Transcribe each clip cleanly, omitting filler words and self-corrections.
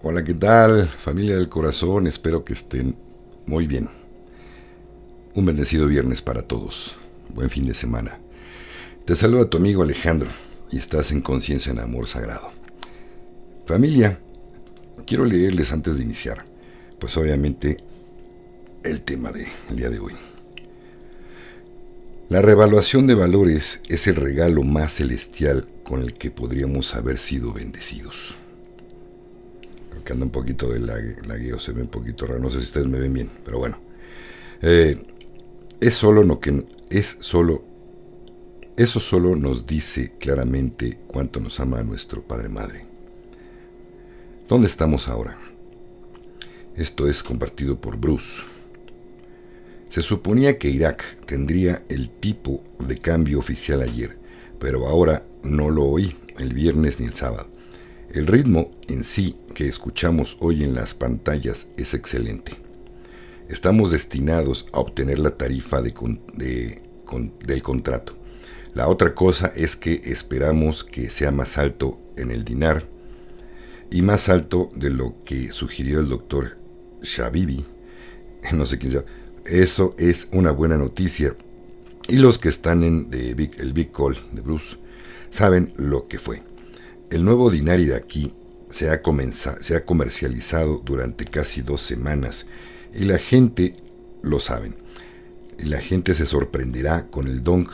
Hola, ¿qué tal? Familia del corazón, espero que estén muy bien. Un bendecido viernes para todos. Buen fin de semana. Te saluda tu amigo Alejandro y estás en Conciencia en Amor Sagrado. Familia, quiero leerles antes de iniciar, pues obviamente el tema del día de hoy. La revaluación de valores es el regalo más celestial con el que podríamos haber sido bendecidos. Que anda un poquito de lagueo, se ve un poquito raro, no sé si ustedes me ven bien, pero bueno. Es solo lo que es solo Eso solo nos dice claramente cuánto nos ama nuestro Padre Madre. ¿Dónde estamos ahora? Esto es compartido por Bruce. Se suponía que Irak tendría el tipo de cambio oficial ayer, pero ahora no lo oí el viernes ni el sábado. El ritmo en sí que escuchamos hoy en las pantallas es excelente. Estamos destinados a obtener la tarifa del contrato. La otra cosa es que esperamos que sea más alto en el dinar y más alto de lo que sugirió el doctor Shabibi. No sé quién sea. Eso es una buena noticia. Y los que están en el Big Call de Bruce saben lo que fue. El nuevo dinar iraquí se ha comercializado durante casi 2 semanas y la gente lo sabe. Y la gente se sorprenderá con el dong,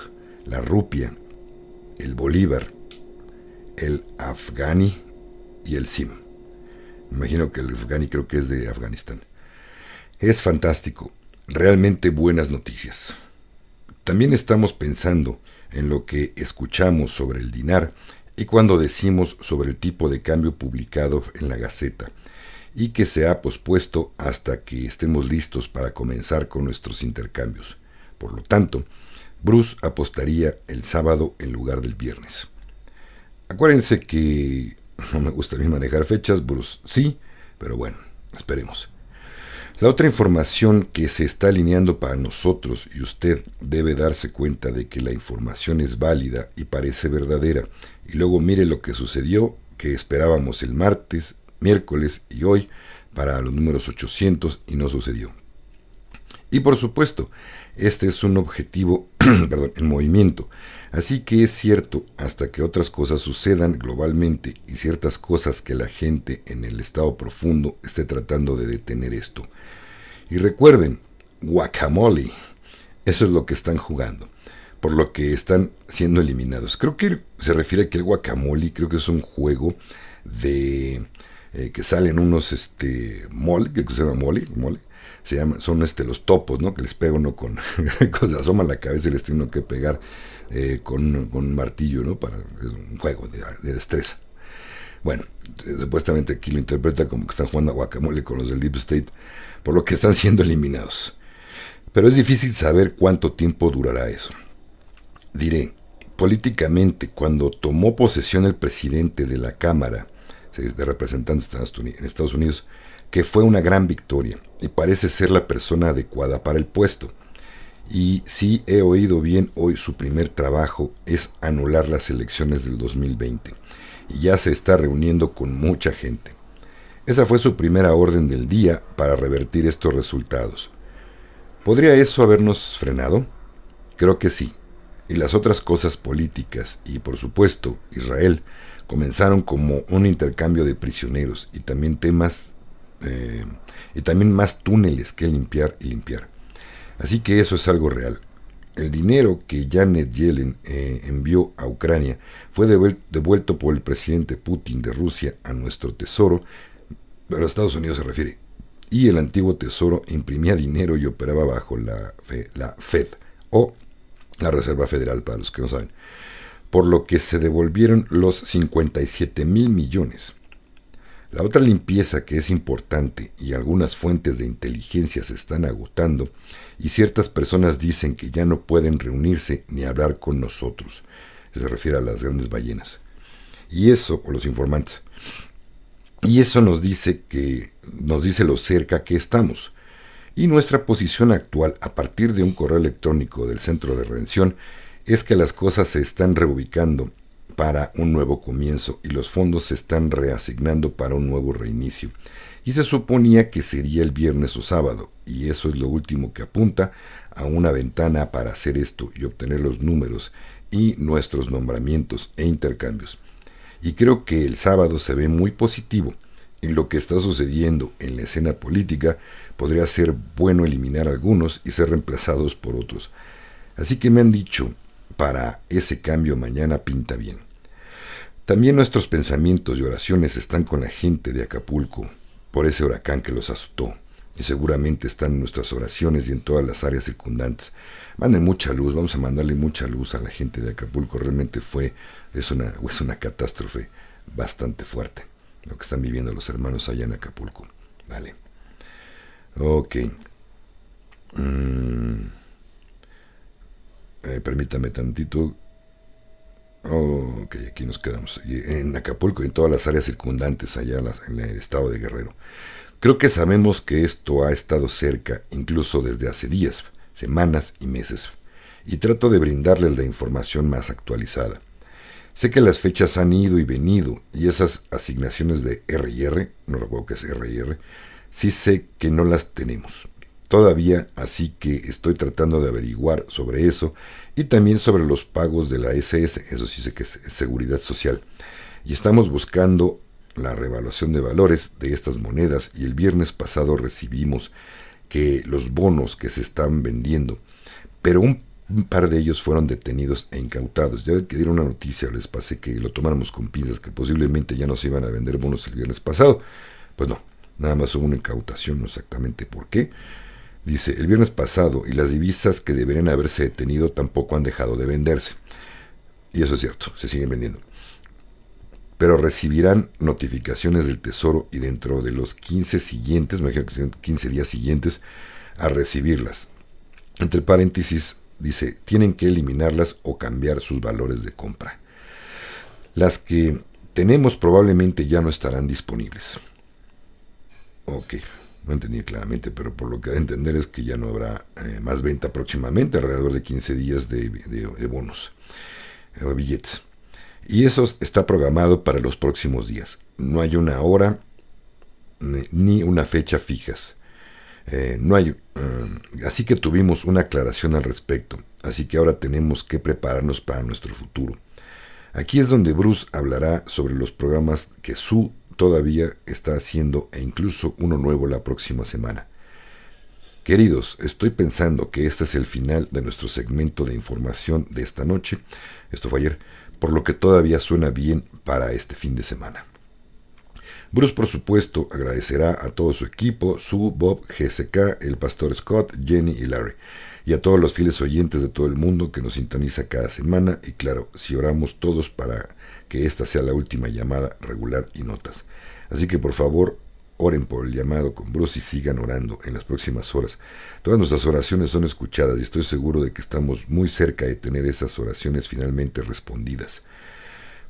la rupia, el bolívar, el afgani y el sim. Me imagino que el afgani creo que es de Afganistán. Es fantástico, realmente buenas noticias. También estamos pensando en lo que escuchamos sobre el dinar y cuando decimos sobre el tipo de cambio publicado en la Gaceta y que se ha pospuesto hasta que estemos listos para comenzar con nuestros intercambios. Por lo tanto, Bruce apostaría el sábado en lugar del viernes. Acuérdense que no me gusta a mí manejar fechas, Bruce sí, pero bueno, esperemos. La otra información que se está alineando para nosotros, y usted debe darse cuenta de que la información es válida y parece verdadera, y luego mire lo que sucedió, que esperábamos el martes, miércoles y hoy para los números 800 y no sucedió. Y por supuesto, este es un objetivo en movimiento, así que es cierto hasta que otras cosas sucedan globalmente y ciertas cosas que la gente en el estado profundo esté tratando de detener esto. Y recuerden, guacamole, eso es lo que están jugando, por lo que están siendo eliminados. Creo que se refiere a que el guacamole, creo que es un juego de que salen unos mole, que se llama mole, son los topos, ¿no? Que les pega uno con se asoma la cabeza y les tiene uno que pegar con un martillo, ¿no? Es un juego de destreza. Bueno, supuestamente aquí lo interpreta como que están jugando a guacamole con los del Deep State, por lo que están siendo eliminados. Pero es difícil saber cuánto tiempo durará eso. Diré, políticamente, cuando tomó posesión el presidente de la Cámara de Representantes en Estados Unidos, que fue una gran victoria y parece ser la persona adecuada para el puesto. Y si he oído bien hoy, su primer trabajo es anular las elecciones del 2020 y ya se está reuniendo con mucha gente. Esa fue su primera orden del día para revertir estos resultados. ¿Podría eso habernos frenado? Creo que sí. Y las otras cosas políticas y, por supuesto, Israel, comenzaron como un intercambio de prisioneros y también más túneles que limpiar. Así que eso es algo real. El dinero que Janet Yellen envió a Ucrania fue devuelto por el presidente Putin de Rusia a nuestro tesoro, pero a Estados Unidos se refiere. Y el antiguo tesoro imprimía dinero y operaba bajo la Fed, o la Reserva Federal para los que no saben, por lo que se devolvieron los 57,000 millones. La otra limpieza que es importante y algunas fuentes de inteligencia se están agotando y ciertas personas dicen que ya no pueden reunirse ni hablar con nosotros. Se refiere a las grandes ballenas. Y eso, o los informantes. Y eso nos dice lo cerca que estamos. Y nuestra posición actual, a partir de un correo electrónico del Centro de Redención, es que las cosas se están reubicando para un nuevo comienzo y los fondos se están reasignando para un nuevo reinicio. Y se suponía que sería el viernes o sábado, y eso es lo último que apunta a una ventana para hacer esto y obtener los números y nuestros nombramientos e intercambios. Y creo que el sábado se ve muy positivo. En lo que está sucediendo en la escena política, podría ser bueno eliminar algunos y ser reemplazados por otros. Así que me han dicho, para ese cambio mañana pinta bien. También nuestros pensamientos y oraciones están con la gente de Acapulco, por ese huracán que los azotó. Y seguramente están en nuestras oraciones y en todas las áreas circundantes. Manden mucha luz, vamos a mandarle mucha luz a la gente de Acapulco. Realmente es una catástrofe bastante fuerte lo que están viviendo los hermanos allá en Acapulco. Vale. Ok. Permítame tantito. Ok, aquí nos quedamos. En Acapulco y en todas las áreas circundantes allá en el estado de Guerrero. Creo que sabemos que esto ha estado cerca, incluso desde hace días, semanas y meses. Y trato de brindarles la información más actualizada. Sé que las fechas han ido y venido, y esas asignaciones de R&R, no recuerdo qué es R&R, sí sé que no las tenemos todavía, así que estoy tratando de averiguar sobre eso, y también sobre los pagos de la SS, eso sí sé que es Seguridad Social. Y estamos buscando la revaluación de valores de estas monedas, y el viernes pasado recibimos que los bonos que se están vendiendo, pero un par de ellos fueron detenidos e incautados. Ya que dieron una noticia, les pasé que lo tomáramos con pinzas, que posiblemente ya no se iban a vender bonos el viernes pasado. Pues no, nada más hubo una incautación, no exactamente por qué. Dice, el viernes pasado, y las divisas que deberían haberse detenido tampoco han dejado de venderse. Y eso es cierto, se siguen vendiendo. Pero recibirán notificaciones del Tesoro y dentro de los 15 siguientes, me imagino que son 15 días siguientes, a recibirlas. Entre paréntesis, dice, tienen que eliminarlas o cambiar sus valores de compra. Las que tenemos probablemente ya no estarán disponibles. Ok, no entendí claramente, pero por lo que da a entender es que ya no habrá más venta próximamente, alrededor de 15 días de bonos o billetes. Y eso está programado para los próximos días. No hay una hora ni una fecha fijas. No hay, así que tuvimos una aclaración al respecto, así que ahora tenemos que prepararnos para nuestro futuro. Aquí es donde Bruce hablará sobre los programas que Sue todavía está haciendo e incluso uno nuevo la próxima semana. Queridos, estoy pensando que este es el final de nuestro segmento de información de esta noche, esto fue ayer, por lo que todavía suena bien para este fin de semana. Bruce, por supuesto, agradecerá a todo su equipo, Sue, Bob, GSK, el pastor Scott, Jenny y Larry, y a todos los fieles oyentes de todo el mundo que nos sintoniza cada semana, y claro, si oramos todos para que esta sea la última llamada regular y notas. Así que por favor, oren por el llamado con Bruce y sigan orando en las próximas horas. Todas nuestras oraciones son escuchadas y estoy seguro de que estamos muy cerca de tener esas oraciones finalmente respondidas.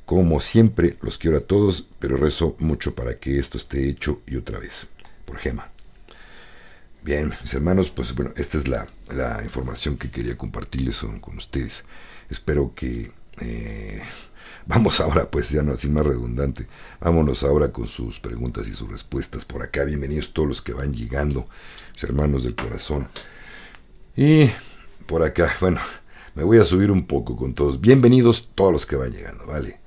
Como siempre, los quiero a todos, pero rezo mucho para que esto esté hecho y otra vez. Por Gema. Bien, mis hermanos, pues bueno, esta es la información que quería compartirles con ustedes. Espero que... vamos ahora, pues ya no, sin más redundante, vámonos ahora con sus preguntas y sus respuestas por acá. Bienvenidos todos los que van llegando, mis hermanos del corazón. Y por acá, bueno, me voy a subir un poco con todos. Bienvenidos todos los que van llegando, ¿vale?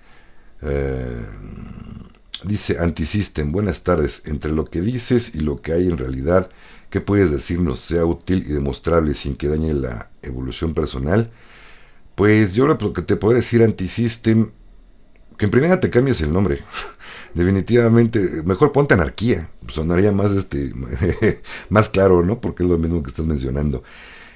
Dice Antisystem, buenas tardes. Entre lo que dices y lo que hay en realidad, ¿qué puedes decirnos sea útil y demostrable sin que dañe la evolución personal? Pues yo lo que te podría decir, Antisystem, que en primera te cambies el nombre. Definitivamente, mejor ponte Anarquía. Sonaría más más claro, ¿no? Porque es lo mismo que estás mencionando.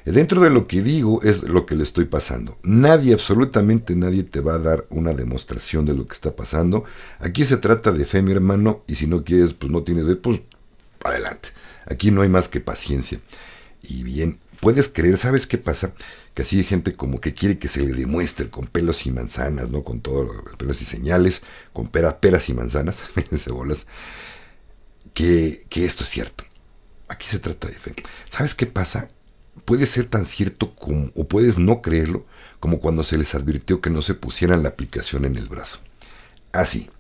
Dentro de lo que digo es lo que le estoy pasando. Nadie, absolutamente nadie te va a dar una demostración de lo que está pasando. Aquí se trata de fe, mi hermano, y si no quieres, pues no tienes fe, pues adelante. Aquí no hay más que paciencia. Y bien, puedes creer, ¿sabes qué pasa? Que así hay gente como que quiere que se le demuestre con pelos y manzanas, ¿no? Con todo, pelos y señales, con peras y manzanas, cebolas, que esto es cierto. Aquí se trata de fe. ¿Sabes qué pasa? puede ser tan cierto como, o puedes no creerlo, como cuando se les advirtió que no se pusieran la aplicación en el brazo. Así.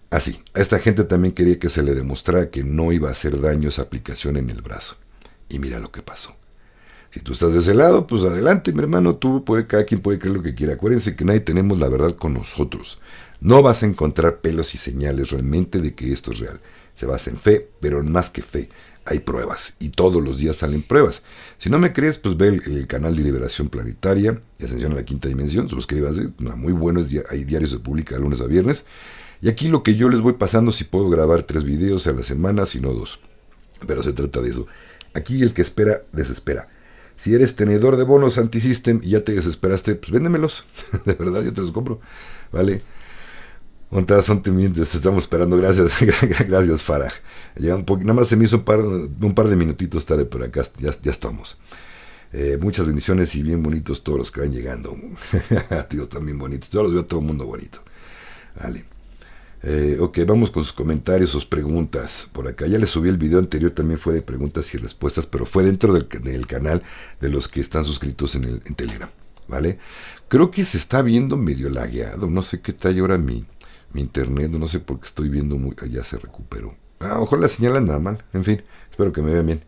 Así. A esta gente también quería que se le demostrara que no iba a hacer daño esa aplicación en el brazo. Y mira lo que pasó. Si tú estás de ese lado, pues adelante, mi hermano, cada quien puede creer lo que quiera. Acuérdense que nadie tenemos la verdad con nosotros. No vas a encontrar pelos y señales realmente de que esto es real. Se basa en fe, pero más que fe, hay pruebas. Y todos los días salen pruebas. Si no me crees, pues ve el canal de Liberación Planetaria y Ascensión a la Quinta Dimensión. Suscríbase, muy buenos, hay diarios se publica de lunes a viernes. Y aquí lo que yo les voy pasando, si puedo grabar 3 videos a la semana, si no 2. Pero se trata de eso. Aquí el que espera, desespera. Si eres tenedor de bonos anti-system y ya te desesperaste, pues véndemelos. De verdad, yo te los compro. ¿Vale? Son temientes, estamos esperando. Gracias, gracias, Farah. Ya nada más se me hizo un par de minutitos tarde, pero acá ya estamos. Muchas bendiciones y bien bonitos todos los que van llegando. Tíos, también bonitos. Yo los veo a todo el mundo bonito. Vale. Ok, vamos con sus comentarios, sus preguntas. Por acá ya les subí el video anterior, también fue de preguntas y respuestas, pero fue dentro del canal de los que están suscritos en Telegram, ¿vale? Creo que se está viendo medio lagueado, no sé qué tal ahora mi internet, no sé por qué estoy viendo ya se recuperó. Ojalá la señal anda mal, en fin, espero que me vean bien.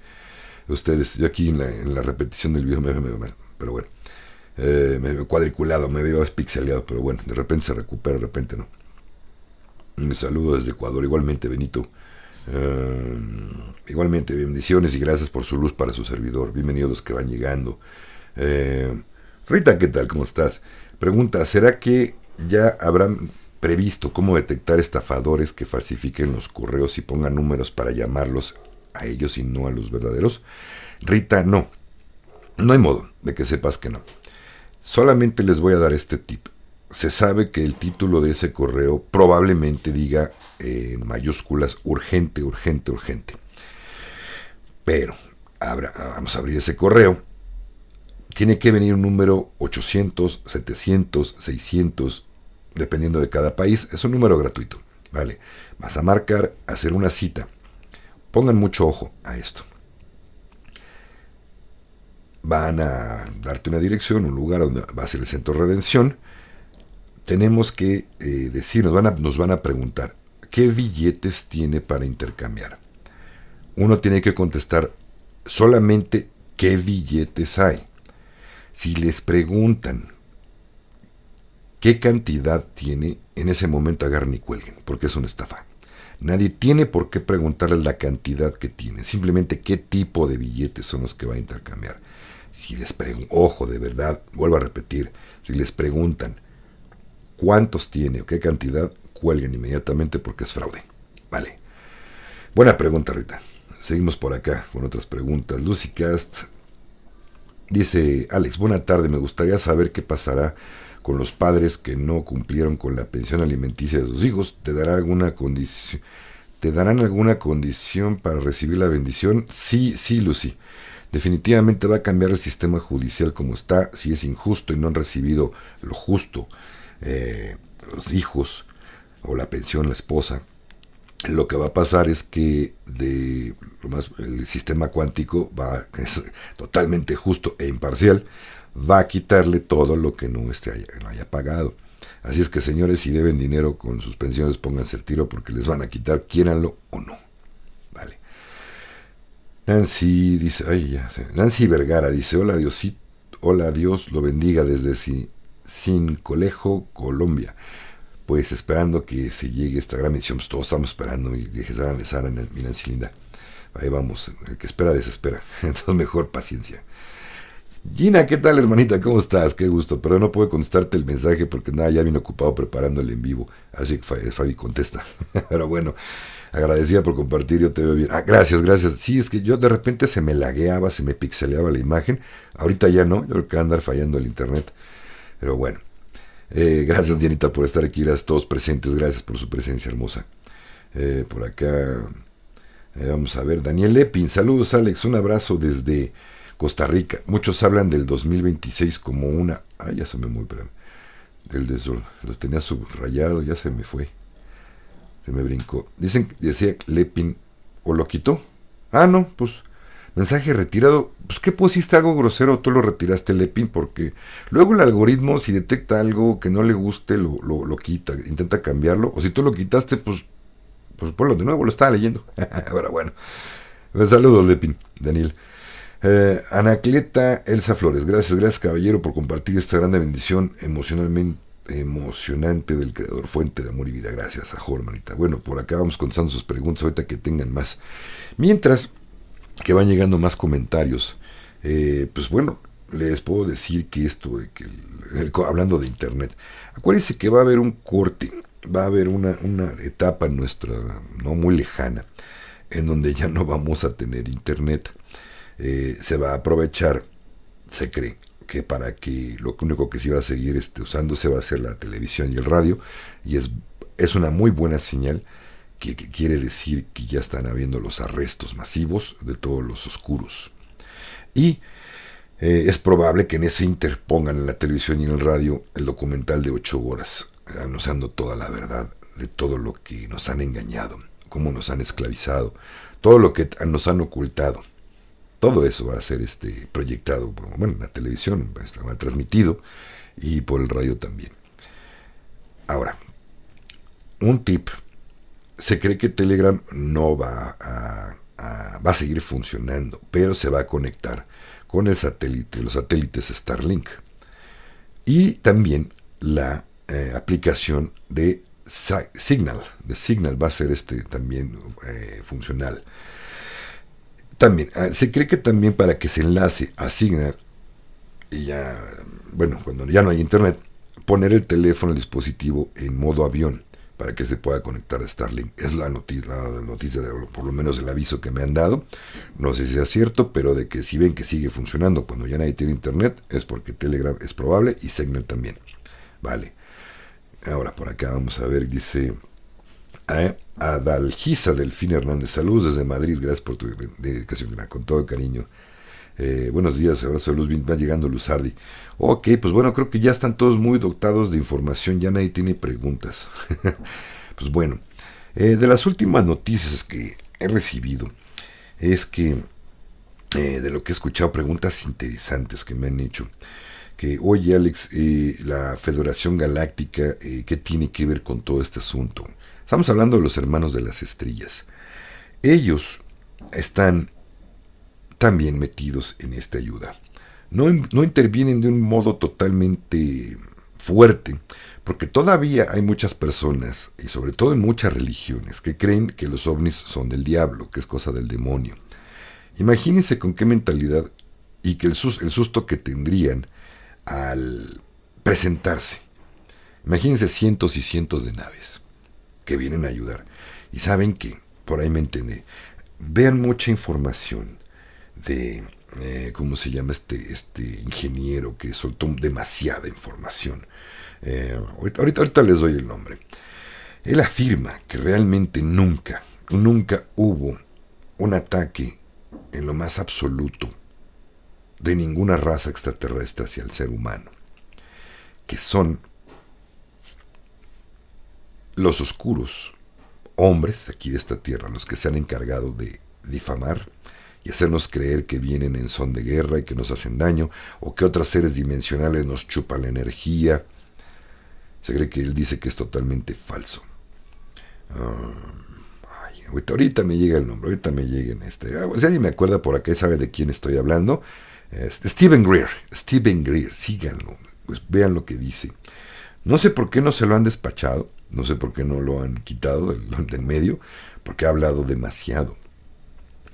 Ustedes, yo aquí en la repetición del video me veo mal, pero bueno. Me veo cuadriculado, me veo pixeleado, pero bueno, de repente se recupera, de repente no. Un saludo desde Ecuador, igualmente Benito. Igualmente, bendiciones y gracias por su luz para su servidor. Bienvenidos los que van llegando. Rita, ¿qué tal? ¿Cómo estás? Pregunta, ¿será que ya habrán previsto cómo detectar estafadores que falsifiquen los correos y pongan números para llamarlos a ellos y no a los verdaderos? Rita, no. No hay modo de que sepas que no. Solamente les voy a dar este tip. Se sabe que el título de ese correo probablemente diga en mayúsculas urgente, urgente, urgente. Pero vamos a abrir ese correo. Tiene que venir un número 800, 700, 600, dependiendo de cada país. Es un número gratuito, ¿vale? Vas a marcar, hacer una cita. Pongan mucho ojo a esto. Van a darte una dirección, un lugar donde va a ser el Centro de Redención. Tenemos que decir, nos van a preguntar, ¿qué billetes tiene para intercambiar? Uno tiene que contestar solamente qué billetes hay. Si les preguntan qué cantidad tiene, en ese momento agarren y cuelguen, porque es una estafa. Nadie tiene por qué preguntarles la cantidad que tiene, simplemente qué tipo de billetes son los que va a intercambiar. Si les ojo, de verdad, vuelvo a repetir, si les preguntan cuántos tiene o qué cantidad, cuelguen inmediatamente porque es fraude. Vale. Buena pregunta, Rita. Seguimos por acá con otras preguntas. Lucy Cast dice, Alex, buena tarde. Me gustaría saber qué pasará con los padres que no cumplieron con la pensión alimenticia de sus hijos. ¿Te darán alguna condición para recibir la bendición? Sí, Lucy. Definitivamente va a cambiar el sistema judicial como está. Si es injusto y no han recibido lo justo, los hijos o la pensión, la esposa, lo que va a pasar es que el sistema cuántico es totalmente justo e imparcial, va a quitarle todo lo que no haya pagado. Así es que, señores, si deben dinero con sus pensiones, pónganse el tiro porque les van a quitar, quiéranlo o no. Vale. Nancy Vergara dice, hola Diosito, hola, Dios lo bendiga desde Cincolejo, Colombia. Pues esperando que se llegue esta gran misión, pues todos estamos esperando, y dije Sara, mi Nancy linda. Ahí vamos, el que espera desespera. Entonces mejor paciencia. Gina, ¿qué tal, hermanita? ¿Cómo estás? Qué gusto. Pero no puedo contestarte el mensaje porque ya vine ocupado preparando el en vivo. Así que Fabi contesta. Pero bueno, agradecida por compartir, yo te veo bien. Gracias. Sí, es que yo de repente se me lagueaba, se me pixeleaba la imagen. Ahorita ya no, yo creo que va a andar fallando el internet. Pero bueno, gracias, Dianita, por estar aquí. Gracias a todos presentes, gracias por su presencia hermosa. Por acá, vamos a ver, Daniel Epin, saludos, Alex, un abrazo desde Costa Rica. Muchos hablan del 2026 como una... ya se me muy, espérame. Lo tenía subrayado, ya se me fue. Se me brincó. Decía Lepin, ¿o lo quitó? No, pues mensaje retirado. Pues ¿qué pusiste algo grosero? Tú lo retiraste, Lepin, porque luego el algoritmo, si detecta algo que no le guste, lo quita, intenta cambiarlo. O si tú lo quitaste, pues ponlo de nuevo, lo estaba leyendo. Pero bueno, saludos, Lepin, Daniel. Anacleta Elsa Flores, gracias caballero por compartir esta grande bendición emocionante del creador, fuente de amor y vida. Gracias a hermanita. Bueno, por acá vamos contestando sus preguntas ahorita que tengan más. Mientras que van llegando más comentarios, pues bueno, les puedo decir que esto, hablando de internet, acuérdense que va a haber un corte, va a haber una etapa nuestra, no muy lejana, en donde ya no vamos a tener internet. Se va a aprovechar, se cree, que para que lo único que se va a seguir usándose va a ser la televisión y el radio, y es una muy buena señal que quiere decir que ya están habiendo los arrestos masivos de todos los oscuros. Y es probable que en ese interpongan en la televisión y en el radio el documental de 8 horas, anunciando toda la verdad de todo lo que nos han engañado, cómo nos han esclavizado, todo lo que nos han ocultado. Todo eso va a ser proyectado, bueno, en la televisión, va a transmitido, y por el radio también. Ahora, un tip: se cree que Telegram no va a seguir funcionando, pero se va a conectar con el satélite, los satélites Starlink, y también la aplicación de Signal. De Signal va a ser también funcional. También, se cree que también para que se enlace a Signal, y ya, bueno, cuando ya no hay internet, poner el teléfono, el dispositivo en modo avión, para que se pueda conectar a Starlink. Es la noticia, por lo menos el aviso que me han dado. No sé si es cierto, pero de que si ven que sigue funcionando cuando ya nadie tiene internet, es porque Telegram es probable y Signal también. Vale. Ahora por acá vamos a ver, dice Adalgisa Delfín Hernández, saludos desde Madrid, gracias por tu dedicación, con todo cariño. Buenos días, abrazo de luz, va llegando Luzardi. Ok, pues bueno, creo que ya están todos muy dotados de información, ya nadie tiene preguntas. Pues bueno, de las últimas noticias que he recibido, es que de lo que he escuchado, preguntas interesantes que me han hecho, que oye Alex, la Federación Galáctica, ¿qué tiene que ver con todo este asunto? Estamos hablando de los hermanos de las estrellas. Ellos están también metidos en esta ayuda. No intervienen de un modo totalmente fuerte, porque todavía hay muchas personas, y sobre todo en muchas religiones, que creen que los ovnis son del diablo, que es cosa del demonio. Imagínense con qué mentalidad y que el susto que tendrían al presentarse. Imagínense cientos y cientos de naves que vienen a ayudar. Y saben que, por ahí me entiende, vean mucha información de, ¿cómo se llama este ingeniero que soltó demasiada información? Ahorita les doy el nombre. Él afirma que realmente nunca hubo un ataque en lo más absoluto de ninguna raza extraterrestre hacia el ser humano, que son los oscuros, hombres aquí de esta tierra, los que se han encargado de difamar y hacernos creer que vienen en son de guerra y que nos hacen daño, o que otros seres dimensionales nos chupan la energía. Se cree que él dice que es totalmente falso. Ahorita me llega el nombre, ahorita me lleguen si alguien me acuerda por acá y sabe de quién estoy hablando, Steven Greer, síganlo, pues vean lo que dice. No sé por qué no se lo han despachado, no sé por qué no lo han quitado del medio, porque ha hablado demasiado.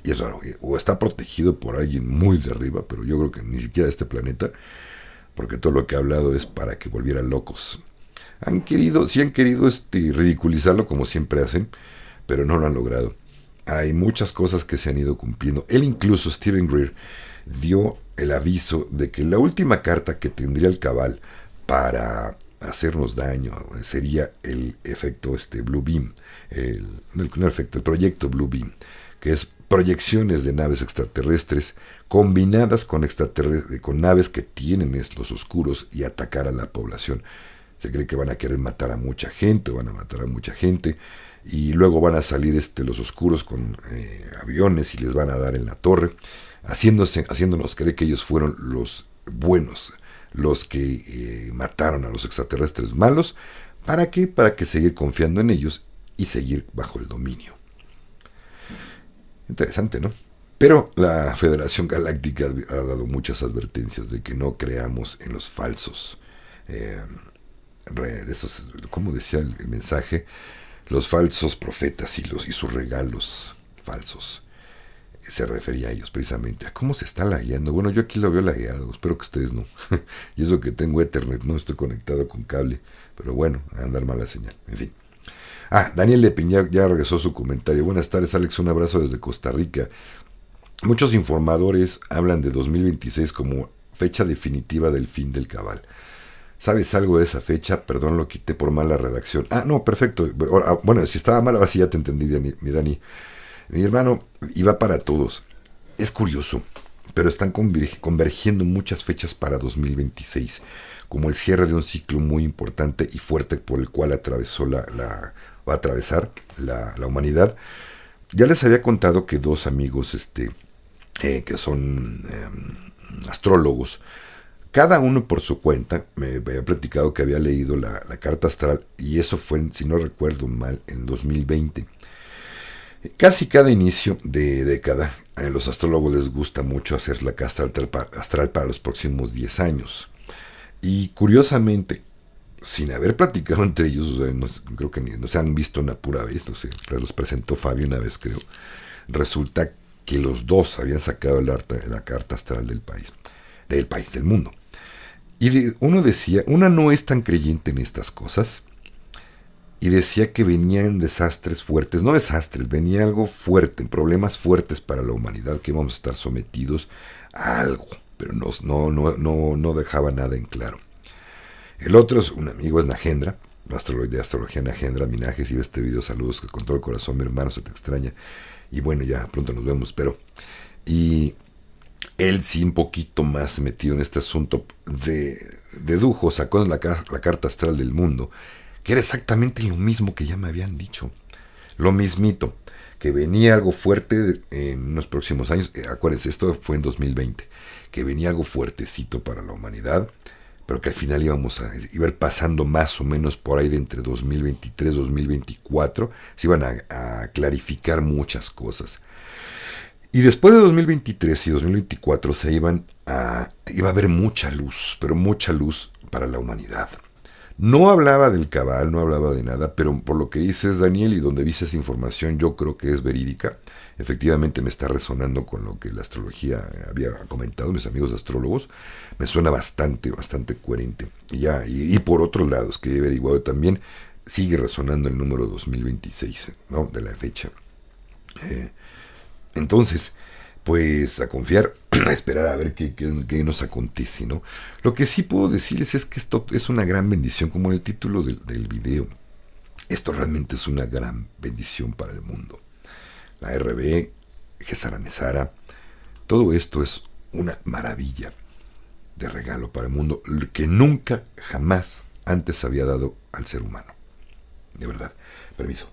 Y es raro, o está protegido por alguien muy de arriba, pero yo creo que ni siquiera de este planeta, porque todo lo que ha hablado es para que volvieran locos. Sí han querido ridiculizarlo como siempre hacen, pero no lo han logrado. Hay muchas cosas que se han ido cumpliendo. Él incluso, Steven Greer, dio el aviso de que la última carta que tendría el Cabal para hacernos daño sería el efecto Blue Beam, el proyecto Blue Beam, que es proyecciones de naves extraterrestres combinadas con naves que tienen los oscuros y atacar a la población. Se cree que van a querer matar a mucha gente, y luego van a salir los oscuros con aviones y les van a dar en la torre. haciéndonos creer que ellos fueron los buenos, los que mataron a los extraterrestres malos. ¿Para qué? Para que seguir confiando en ellos y seguir bajo el dominio. Interesante, ¿no? Pero la Federación Galáctica ha dado muchas advertencias de que no creamos en los falsos. De esos, ¿cómo decía el mensaje? Los falsos profetas y sus regalos falsos. Se refería a ellos precisamente. ¿A cómo se está lagueando? Bueno, yo aquí lo veo lagueado, espero que ustedes no. Y eso que tengo Ethernet, no estoy conectado con cable. Pero bueno, a andar mala señal. En fin. Daniel Lepin ya regresó su comentario. Buenas tardes, Alex, un abrazo desde Costa Rica. Muchos informadores hablan de 2026 como fecha definitiva del fin del cabal. ¿Sabes algo de esa fecha? Perdón, lo quité por mala redacción. No, perfecto. Bueno, si estaba mal, ahora sí ya te entendí, Dani. Mi hermano, y va para todos. Es curioso, pero están convergiendo muchas fechas para 2026, como el cierre de un ciclo muy importante y fuerte por el cual va a atravesar la humanidad. Ya les había contado que dos amigos que son astrólogos, cada uno por su cuenta, me había platicado que había leído la carta astral, y eso fue, si no recuerdo mal, en 2020. Casi cada inicio de década, a los astrólogos les gusta mucho hacer la carta astral para los próximos 10 años. Y curiosamente, sin haber platicado entre ellos, creo que no se han visto una pura vez, los presentó Fabio una vez, creo. Resulta que los dos habían sacado la carta astral del mundo. Y uno decía, una no es tan creyente en estas cosas, y decía que venían desastres fuertes, no desastres, venía algo fuerte, problemas fuertes para la humanidad, que íbamos a estar sometidos a algo, pero no dejaba nada en claro. El otro, un amigo, es Nagendra, de astrología Nagendra Minajes, y ve este video, saludos, que con todo el corazón, mi hermano, se te extraña, y bueno, ya pronto nos vemos, y él sí un poquito más metido en este asunto, dedujo, sacó la carta astral del mundo, que era exactamente lo mismo que ya me habían dicho, lo mismito, que venía algo fuerte en unos próximos años. Acuérdense, esto fue en 2020, que venía algo fuertecito para la humanidad, pero que al final iba a ir pasando más o menos por ahí de entre 2023 y 2024, se iban a clarificar muchas cosas. Y después de 2023 y 2024 iba a haber mucha luz, pero mucha luz para la humanidad. No hablaba del cabal, no hablaba de nada, pero por lo que dices, Daniel, y donde viste esa información, yo creo que es verídica. Efectivamente me está resonando con lo que la astrología había comentado, mis amigos astrólogos. Me suena bastante coherente. Y por otros lados, que he averiguado también, sigue resonando el número 2026, ¿no? De la fecha. Entonces, pues a confiar, a esperar a ver qué nos acontece, ¿no? Lo que sí puedo decirles es que esto es una gran bendición, como el título del video. Esto realmente es una gran bendición para el mundo. La RB, Gesara-Nesara, todo esto es una maravilla de regalo para el mundo, que nunca, jamás antes había dado al ser humano. De verdad. Permiso.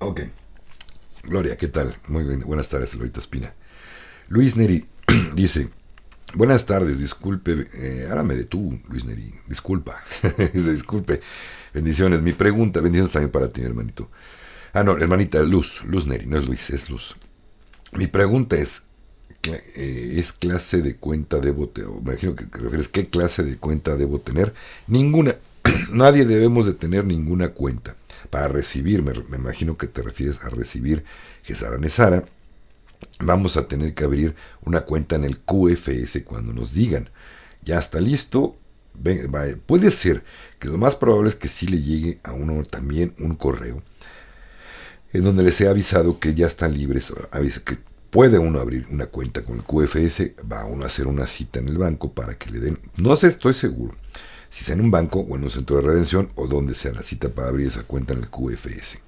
Ok. Gloria, ¿qué tal? Muy bien, buenas tardes, Lorita Espina. Luis Neri dice, buenas tardes, disculpe, ahora me detuvo, Luis Neri, disculpa, dice, disculpe, bendiciones, mi pregunta, bendiciones también para ti, hermanito. No, hermanita, Luz Neri, no es Luis, es Luz. Mi pregunta es clase de cuenta debo tener, me imagino que te refieres, ¿qué clase de cuenta debo tener? Ninguna, nadie debemos de tener ninguna cuenta. Para recibir, me imagino que te refieres a recibir Gesara-Nesara, vamos a tener que abrir una cuenta en el QFS cuando nos digan, ya está listo. Puede ser que lo más probable es que sí le llegue a uno también un correo en donde les he avisado que ya están libres, que puede uno abrir una cuenta con el QFS, va uno a hacer una cita en el banco para que le den, no sé, estoy seguro, si sea en un banco o en un centro de redención o donde sea la cita para abrir esa cuenta en el QFS.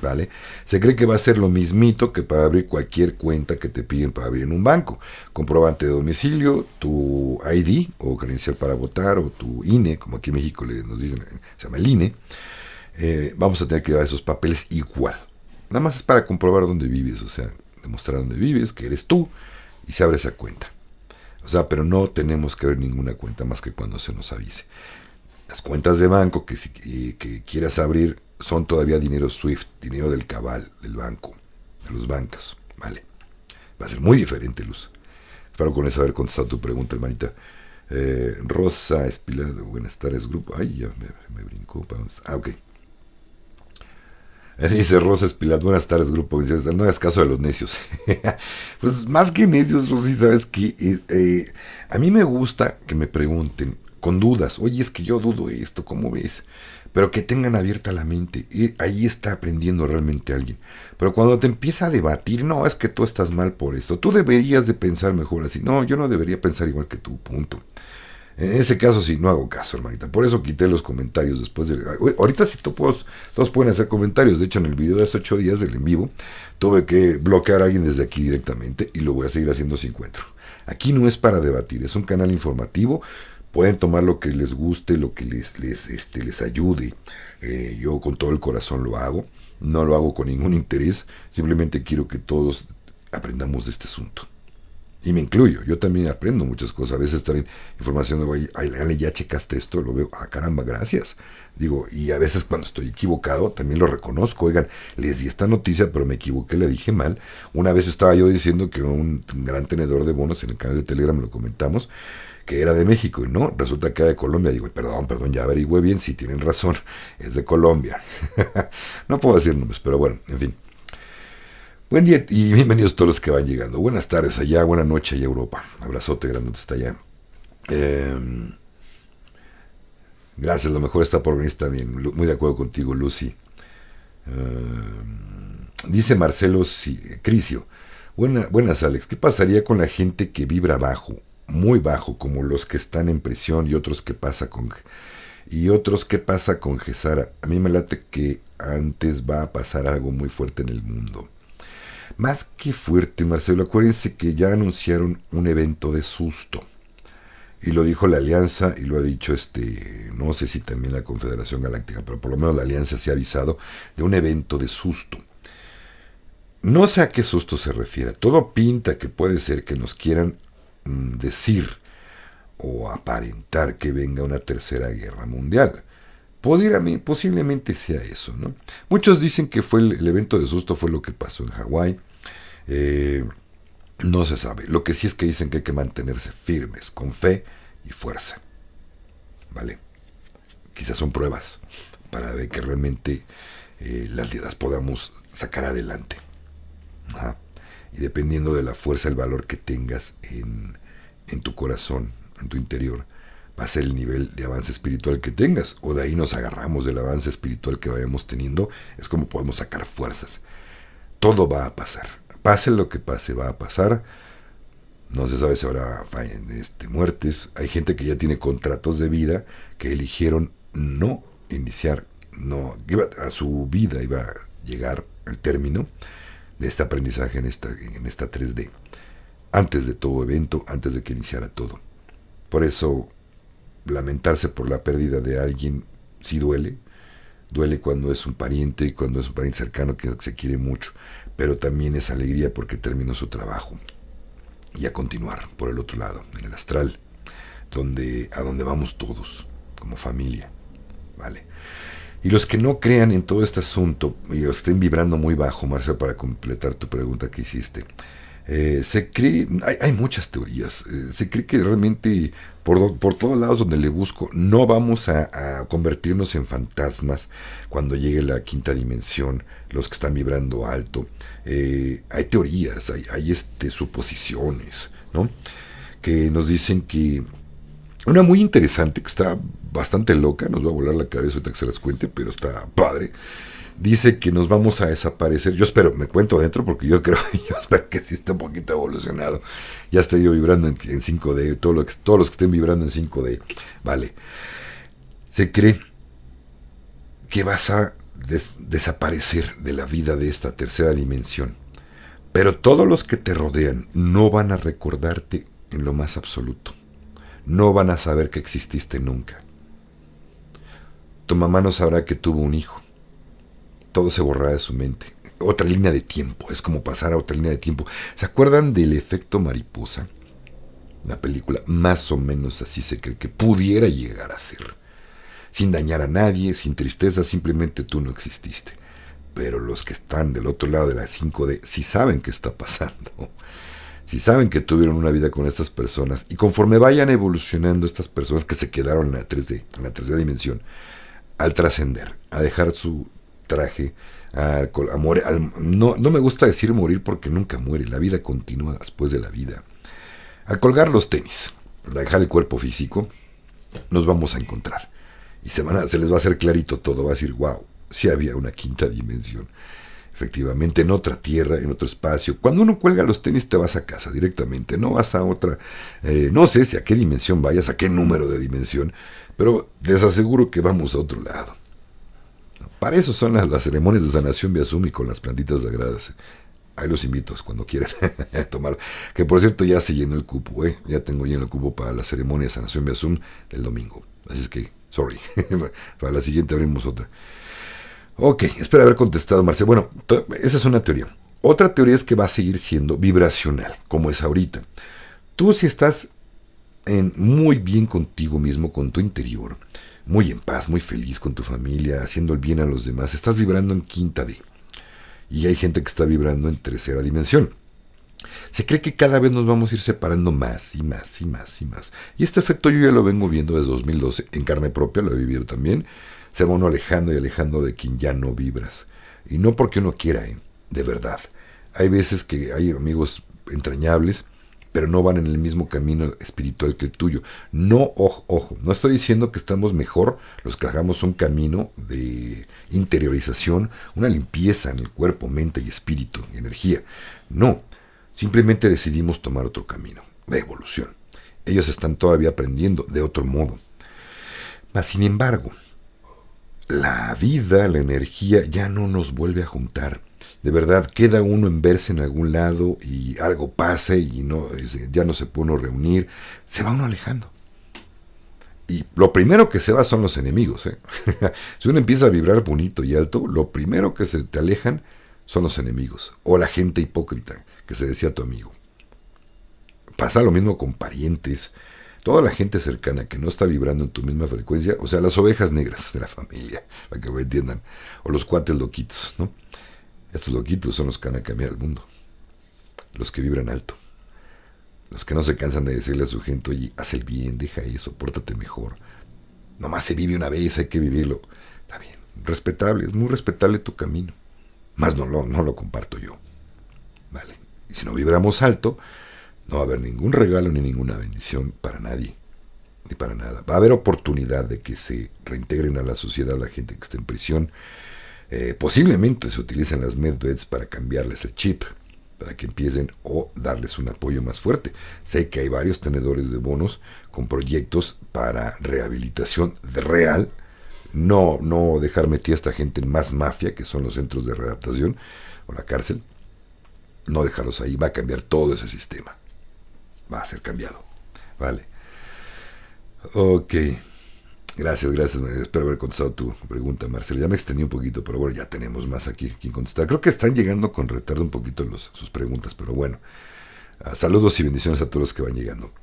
¿Vale? Se cree que va a ser lo mismito que para abrir cualquier cuenta que te piden para abrir en un banco. Comprobante de domicilio, tu ID o credencial para votar o tu INE, como aquí en México nos dicen, se llama el INE. Vamos a tener que llevar esos papeles igual. Nada más es para comprobar dónde vives, o sea, demostrar dónde vives, que eres tú, y se abre esa cuenta. O sea, pero no tenemos que abrir ninguna cuenta más que cuando se nos avise. Las cuentas de banco que quieras abrir son todavía dinero SWIFT, dinero del cabal, del banco, de los bancos, ¿vale? Va a ser muy diferente, Luz. Espero con eso haber contestado tu pregunta, hermanita. Rosa Espila, buenas tardes, grupo. Ay, ya me brincó. Ok. Dice Rosa Espilat, buenas tardes, grupo. No hagas caso de los necios. Pues más que necios, Rosy, sabes que a mí me gusta que me pregunten con dudas. Oye, es que yo dudo esto, ¿cómo ves? Pero que tengan abierta la mente. Y ahí está aprendiendo realmente alguien. Pero cuando te empieza a debatir, no, es que tú estás mal por esto. Tú deberías de pensar mejor así. No, yo no debería pensar igual que tú, punto. En ese caso sí, no hago caso, hermanita. Por eso quité los comentarios después de... Ahorita sí todos pueden hacer comentarios. De hecho, en el video de hace 8 días del en vivo, tuve que bloquear a alguien desde aquí directamente y lo voy a seguir haciendo si encuentro. Aquí no es para debatir, es un canal informativo. Pueden tomar lo que les guste, lo que les ayude. Yo con todo el corazón lo hago. No lo hago con ningún interés. Simplemente quiero que todos aprendamos de este asunto. Y me incluyo, yo también aprendo muchas cosas. A veces traen información de, oye, Ale, ya checaste esto, lo veo, caramba, gracias. Digo, y a veces cuando estoy equivocado, también lo reconozco. Oigan, les di esta noticia, pero me equivoqué, le dije mal. Una vez estaba yo diciendo que un gran tenedor de bonos en el canal de Telegram, lo comentamos, que era de México, y no, resulta que era de Colombia. Digo, perdón, ya averigüé bien, si tienen razón, es de Colombia. No puedo decir nombres, pero bueno, en fin. Buen día y bienvenidos todos los que van llegando. Buenas tardes allá, buena noche allá Europa. Abrazote grandote hasta allá. Gracias, lo mejor está por venir, está bien. Muy de acuerdo contigo, Lucy. Dice Marcelo Crisio. Buenas, Alex. ¿Qué pasaría con la gente que vibra bajo, muy bajo, como los que están en prisión y otros que pasa con Gesara? A mí me late que antes va a pasar algo muy fuerte en el mundo. Más que fuerte, Marcelo, acuérdense que ya anunciaron un evento de susto. Y lo dijo la Alianza y lo ha dicho no sé si también la Confederación Galáctica, pero por lo menos la Alianza se ha avisado de un evento de susto. No sé a qué susto se refiere. Todo pinta que puede ser que nos quieran decir o aparentar que venga una tercera guerra mundial. Posiblemente sea eso, ¿no? Muchos dicen que fue el evento de susto fue lo que pasó en Hawái. No se sabe. Lo que sí es que dicen que hay que mantenerse firmes, con fe y fuerza. ¿Vale? Quizás son pruebas para ver que realmente las podamos sacar adelante. Ajá. Y dependiendo de la fuerza, el valor que tengas en tu corazón, en tu interior, va a ser el nivel de avance espiritual que tengas, o de ahí nos agarramos del avance espiritual que vayamos teniendo, es como podemos sacar fuerzas. Todo va a pasar, pase lo que pase, va a pasar. No se sabe si habrá muertes. Hay gente que ya tiene contratos de vida que eligieron no iniciar, a su vida iba a llegar al término de este aprendizaje en esta 3D, antes de todo evento, antes de que iniciara todo. Por eso lamentarse por la pérdida de alguien sí duele cuando es un pariente y cuando es un pariente cercano que se quiere mucho, pero también es alegría porque terminó su trabajo y a continuar por el otro lado, en el astral, a donde vamos todos como familia, ¿vale? Y los que no crean en todo este asunto y estén vibrando muy bajo, Marcelo, para completar tu pregunta que hiciste, se cree, hay muchas teorías, se cree que realmente por todos lados donde le busco no vamos a convertirnos en fantasmas cuando llegue la quinta dimensión, los que están vibrando alto. Hay teorías, hay suposiciones, ¿no? Que nos dicen que una muy interesante, que está bastante loca, nos va a volar la cabeza ahorita que se las cuente, pero está padre. Dice que nos vamos a desaparecer. Yo espero, me cuento adentro porque yo espero que sí esté un poquito evolucionado. Ya estoy yo vibrando en 5D, todos los que estén vibrando en 5D. Vale. Se cree que vas a desaparecer de la vida de esta tercera dimensión. Pero todos los que te rodean no van a recordarte en lo más absoluto. No van a saber que exististe nunca. Tu mamá no sabrá que tuvo un hijo. Todo se borrará de su mente. otra línea de tiempo, es como pasar a otra línea de tiempo. ¿Se acuerdan del efecto mariposa? La película más o menos así se cree que pudiera llegar a ser. Sin dañar a nadie, sin tristeza, simplemente tú no exististe. Pero los que están del otro lado de la 5D sí saben qué está pasando. Si saben que tuvieron una vida con estas personas y conforme vayan evolucionando estas personas que se quedaron en la 3D, en la tercera dimensión, al trascender, a dejar su traje, a morir, no me gusta decir morir porque nunca muere, la vida continúa después de la vida. Al colgar los tenis, a dejar el cuerpo físico, nos vamos a encontrar. Y se les va a hacer clarito todo, va a decir, wow, sí había una quinta dimensión. Efectivamente, en otra tierra, en otro espacio. Cuando uno cuelga los tenis te vas a casa directamente, no vas a otra, no sé si a qué dimensión vayas, a qué número de dimensión, pero les aseguro que vamos a otro lado. Para eso son las ceremonias de sanación vía Zoom y con las plantitas sagradas. Ahí los invito cuando quieran a tomar. Que por cierto ya se llenó el cupo, ya tengo lleno el cupo para la ceremonia de sanación vía Zoom el domingo. Así es que, sorry, para la siguiente abrimos otra. Ok, espero haber contestado, Marcelo. Bueno, esa es una teoría. Otra teoría es que va a seguir siendo vibracional, como es ahorita. Tú si estás muy bien contigo mismo, con tu interior, muy en paz, muy feliz con tu familia, haciendo el bien a los demás, estás vibrando en quinta D. Y hay gente que está vibrando en tercera dimensión. Se cree que cada vez nos vamos a ir separando más y más y más y más. Y este efecto yo ya lo vengo viendo desde 2012, en carne propia, lo he vivido también. Se va uno alejando y alejando de quien ya no vibras. Y no porque uno quiera, de verdad. Hay veces que hay amigos entrañables, pero no van en el mismo camino espiritual que el tuyo. No, ojo, no estoy diciendo que estamos mejor los que hagamos un camino de interiorización, una limpieza en el cuerpo, mente y espíritu, y energía. No, simplemente decidimos tomar otro camino, de evolución. Ellos están todavía aprendiendo de otro modo. Mas, sin embargo, la vida, la energía ya no nos vuelve a juntar. De verdad, queda uno en verse en algún lado y algo pasa y ya no se puede uno reunir. Se va uno alejando. Y lo primero que se va son los enemigos. Si uno empieza a vibrar bonito y alto, lo primero que se te alejan son los enemigos. O la gente hipócrita, que se decía tu amigo. Pasa lo mismo con parientes. Toda la gente cercana que no está vibrando en tu misma frecuencia, o sea, las ovejas negras de la familia, para que me entiendan. O los cuates loquitos, ¿no? Estos loquitos son los que van a cambiar el mundo. Los que vibran alto. Los que no se cansan de decirle a su gente, oye, haz el bien, deja eso, pórtate mejor. Nomás se vive una vez, hay que vivirlo. Está bien, respetable, es muy respetable tu camino. Más no lo comparto yo. Vale. Y si no vibramos alto, no va a haber ningún regalo ni ninguna bendición para nadie. Ni para nada. Va a haber oportunidad de que se reintegren a la sociedad la gente que está en prisión. Posiblemente se utilicen las medbeds para cambiarles el chip, para que empiecen o darles un apoyo más fuerte. Sé que hay varios tenedores de bonos con proyectos para rehabilitación de real, no dejar metida a esta gente en más mafia, que son los centros de readaptación o la cárcel. No dejarlos ahí, va a cambiar todo ese sistema. Va a ser cambiado. Vale. Ok. Gracias. Espero haber contestado tu pregunta, Marcelo. Ya me extendí un poquito, pero bueno, ya tenemos más aquí quien contestar. Creo que están llegando con retardo un poquito sus preguntas, pero bueno. Saludos y bendiciones a todos los que van llegando.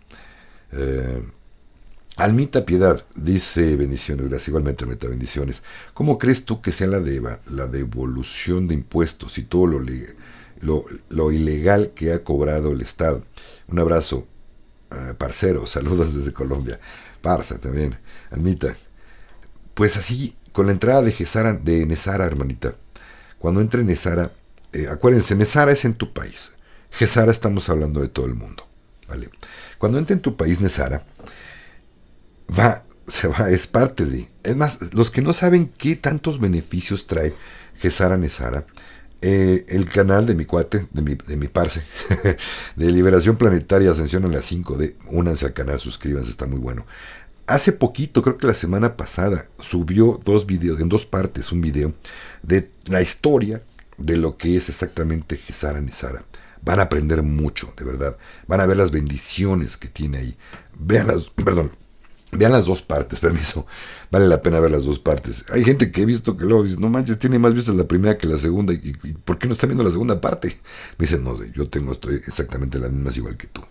Almita Piedad dice bendiciones, gracias. Igualmente, Almita, bendiciones. ¿Cómo crees tú que sea la devolución de impuestos y todo lo ilegal que ha cobrado el Estado? Un abrazo, parcero. Saludos desde Colombia. Parsa también, Almita. Pues así, con la entrada de Nesara, hermanita. Cuando entre Nesara, acuérdense, Nesara es en tu país. Gesara estamos hablando de todo el mundo. ¿Vale? Cuando entre en tu país Nesara, es parte de... Es más, los que no saben qué tantos beneficios trae Gesara Nesara, el canal de mi cuate, de mi parce, de Liberación Planetaria, Ascensión a las 5D, únanse al canal, suscríbanse, está muy bueno. Hace poquito, creo que la semana pasada, subió 2 videos, en 2 partes, un video de la historia de lo que es exactamente Gesara Nesara. Van a aprender mucho, de verdad. Van a ver las bendiciones que tiene ahí. Vean las dos partes, permiso. Vale la pena ver las dos partes. Hay gente que he visto que luego dice, no manches, tiene más vistas la primera que la segunda. ¿Y por qué no está viendo la segunda parte? Me dicen, no sé, estoy exactamente las mismas igual que tú.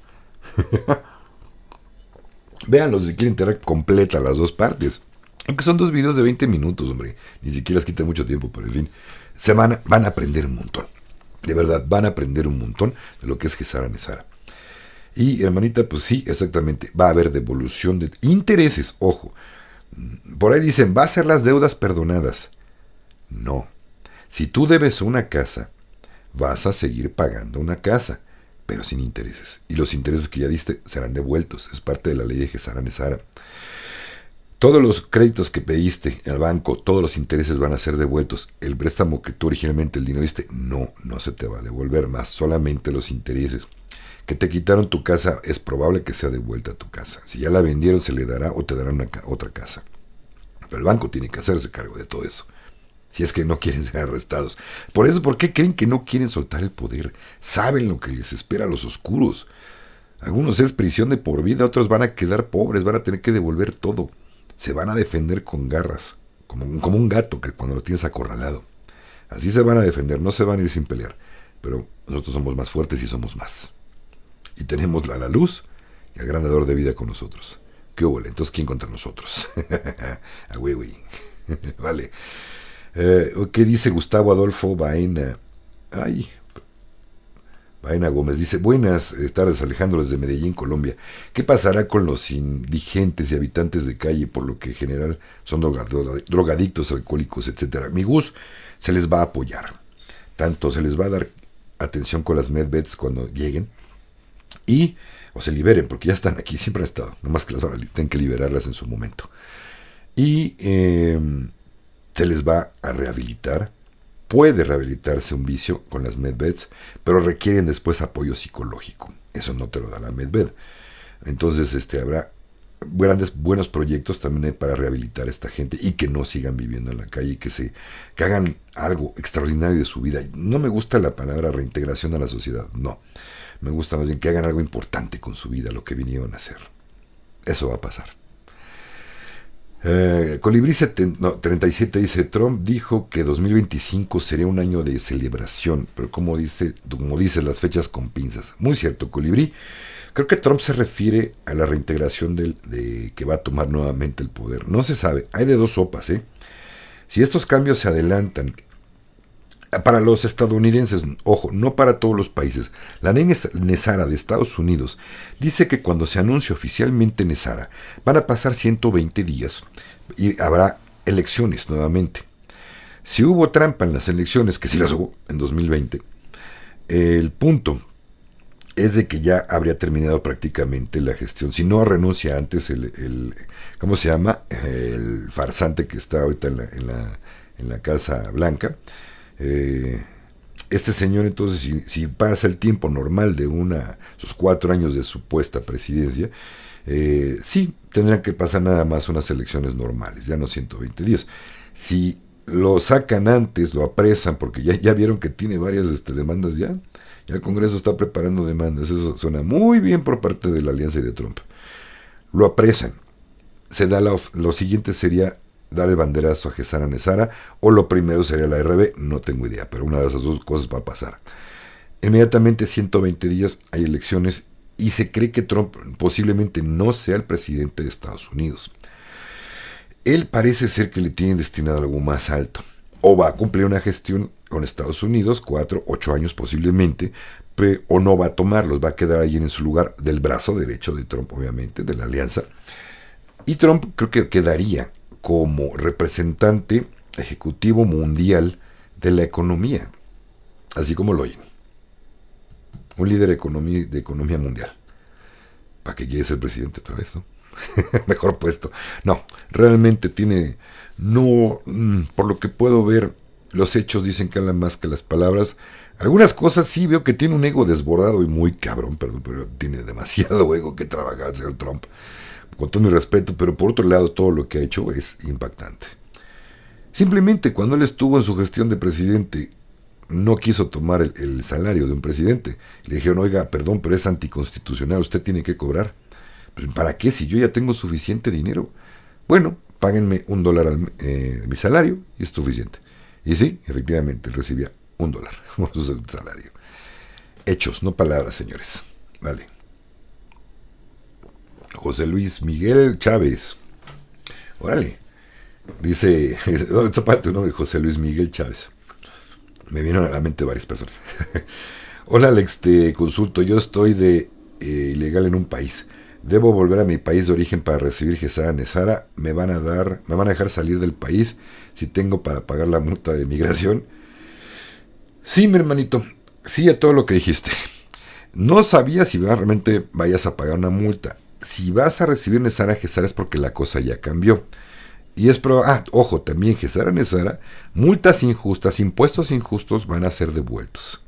Véanlos si quieren tener completa las dos partes. Aunque son dos videos de 20 minutos, hombre. Ni siquiera les quita mucho tiempo, pero en fin. Van a aprender un montón. De verdad, van a aprender un montón de lo que es Gesara Nesara. Y hermanita, pues sí, exactamente, va a haber devolución de intereses, ojo. Por ahí dicen, va a ser las deudas perdonadas. No. Si tú debes una casa, vas a seguir pagando una casa, pero sin intereses. Y los intereses que ya diste serán devueltos. Es parte de la ley de Gesara Nesara. Todos los créditos que pediste al banco, todos los intereses van a ser devueltos. El préstamo que tú originalmente, el dinero diste, no se te va a devolver más, solamente los intereses. Que te quitaron tu casa, es probable que sea devuelta a tu casa. Si ya la vendieron, se le dará o te darán otra casa. Pero el banco tiene que hacerse cargo de todo eso. Si es que no quieren ser arrestados. Por eso, ¿por qué creen que no quieren soltar el poder? Saben lo que les espera a los oscuros. Algunos es prisión de por vida, otros van a quedar pobres, van a tener que devolver todo. Se van a defender con garras, como un gato que cuando lo tienes acorralado. Así se van a defender, no se van a ir sin pelear. Pero nosotros somos más fuertes y somos más. Y tenemos la luz y al gran dador de vida con nosotros. ¿Qué hubo? Entonces, ¿quién contra nosotros? Ah, güey. Vale. ¿Qué dice Gustavo Adolfo Baena? Baena Gómez dice, buenas tardes Alejandro desde Medellín, Colombia. ¿Qué pasará con los indigentes y habitantes de calle, por lo que en general son drogadictos, alcohólicos, etcétera? Mi Gus, se les va a apoyar. Tanto se les va a dar atención con las medbeds cuando lleguen, o se liberen, porque ya están aquí, siempre han estado, nomás que tienen que liberarlas en su momento. Y se les va a rehabilitar. Puede rehabilitarse un vicio con las medbeds, pero requieren después apoyo psicológico. Eso no te lo da la medbed. Entonces habrá buenos proyectos también para rehabilitar a esta gente y que no sigan viviendo en la calle, que hagan algo extraordinario de su vida. No me gusta la palabra reintegración a la sociedad, no. Me gusta más bien que hagan algo importante con su vida, lo que vinieron a hacer. Eso va a pasar. Colibrí 37 dice, Trump dijo que 2025 sería un año de celebración, pero como dice las fechas con pinzas. Muy cierto, Colibrí. Creo que Trump se refiere a la reintegración de que va a tomar nuevamente el poder. No se sabe, hay de dos sopas, Si estos cambios se adelantan, para los estadounidenses, ojo, no para todos los países. La ley Nesara de Estados Unidos dice que cuando se anuncie oficialmente Nesara, van a pasar 120 días y habrá elecciones nuevamente. Si hubo trampa en las elecciones, que sí las hubo en 2020, el punto es de que ya habría terminado prácticamente la gestión. Si no renuncia antes ¿cómo se llama? El farsante que está ahorita en la Casa Blanca. Este señor, entonces, si pasa el tiempo normal de sus 4 años de supuesta presidencia, sí, tendrán que pasar nada más unas elecciones normales, ya no 120 días. Si lo sacan antes, lo apresan, porque ya vieron que tiene varias demandas ya el Congreso está preparando demandas, eso suena muy bien por parte de la alianza y de Trump. Lo apresan, lo siguiente sería dar el banderazo a Gesara Nesara, o lo primero sería la RB, no tengo idea, pero una de esas dos cosas va a pasar. Inmediatamente 120 días hay elecciones y se cree que Trump posiblemente no sea el presidente de Estados Unidos. Él parece ser que le tienen destinado algo más alto, o va a cumplir una gestión con Estados Unidos, 4, 8 años posiblemente, o no va a tomarlos, va a quedar allí en su lugar del brazo derecho de Trump, obviamente, de la alianza. Y Trump creo que quedaría como representante ejecutivo mundial de la economía, así como lo oyen. Un líder de economía mundial. ¿Para qué quiere ser presidente otra vez, no? Mejor puesto. No, realmente por lo que puedo ver, los hechos dicen que hablan más que las palabras. Algunas cosas sí veo que tiene un ego desbordado y muy cabrón, perdón, pero tiene demasiado ego que trabajar el señor Trump. Con todo mi respeto, pero por otro lado todo lo que ha hecho es impactante. Simplemente cuando él estuvo en su gestión de presidente, no quiso tomar el salario de un presidente. Le dijeron, oiga, perdón, pero es anticonstitucional, usted tiene que cobrar. ¿Para qué si yo ya tengo suficiente dinero? Bueno, páguenme $1 mi salario y es suficiente. Y sí, efectivamente, él recibía $1 por su salario. Hechos, no palabras, señores. Vale. José Luis Miguel Chávez. Órale. Dice, esta parte, ¿no? De José Luis Miguel Chávez. Me vienen a la mente varias personas. Hola Alex, te consulto. Yo estoy de ilegal en un país. Debo volver a mi país de origen para recibir Gesara Nesara. Me van a dejar salir del país si tengo para pagar la multa de migración. Sí, mi hermanito. Sí, a todo lo que dijiste. No sabía si realmente vayas a pagar una multa. Si vas a recibir Nesara Gesara es porque la cosa ya cambió. Y es probable, ojo, también Gesara Nesara, multas injustas, impuestos injustos van a ser devueltos.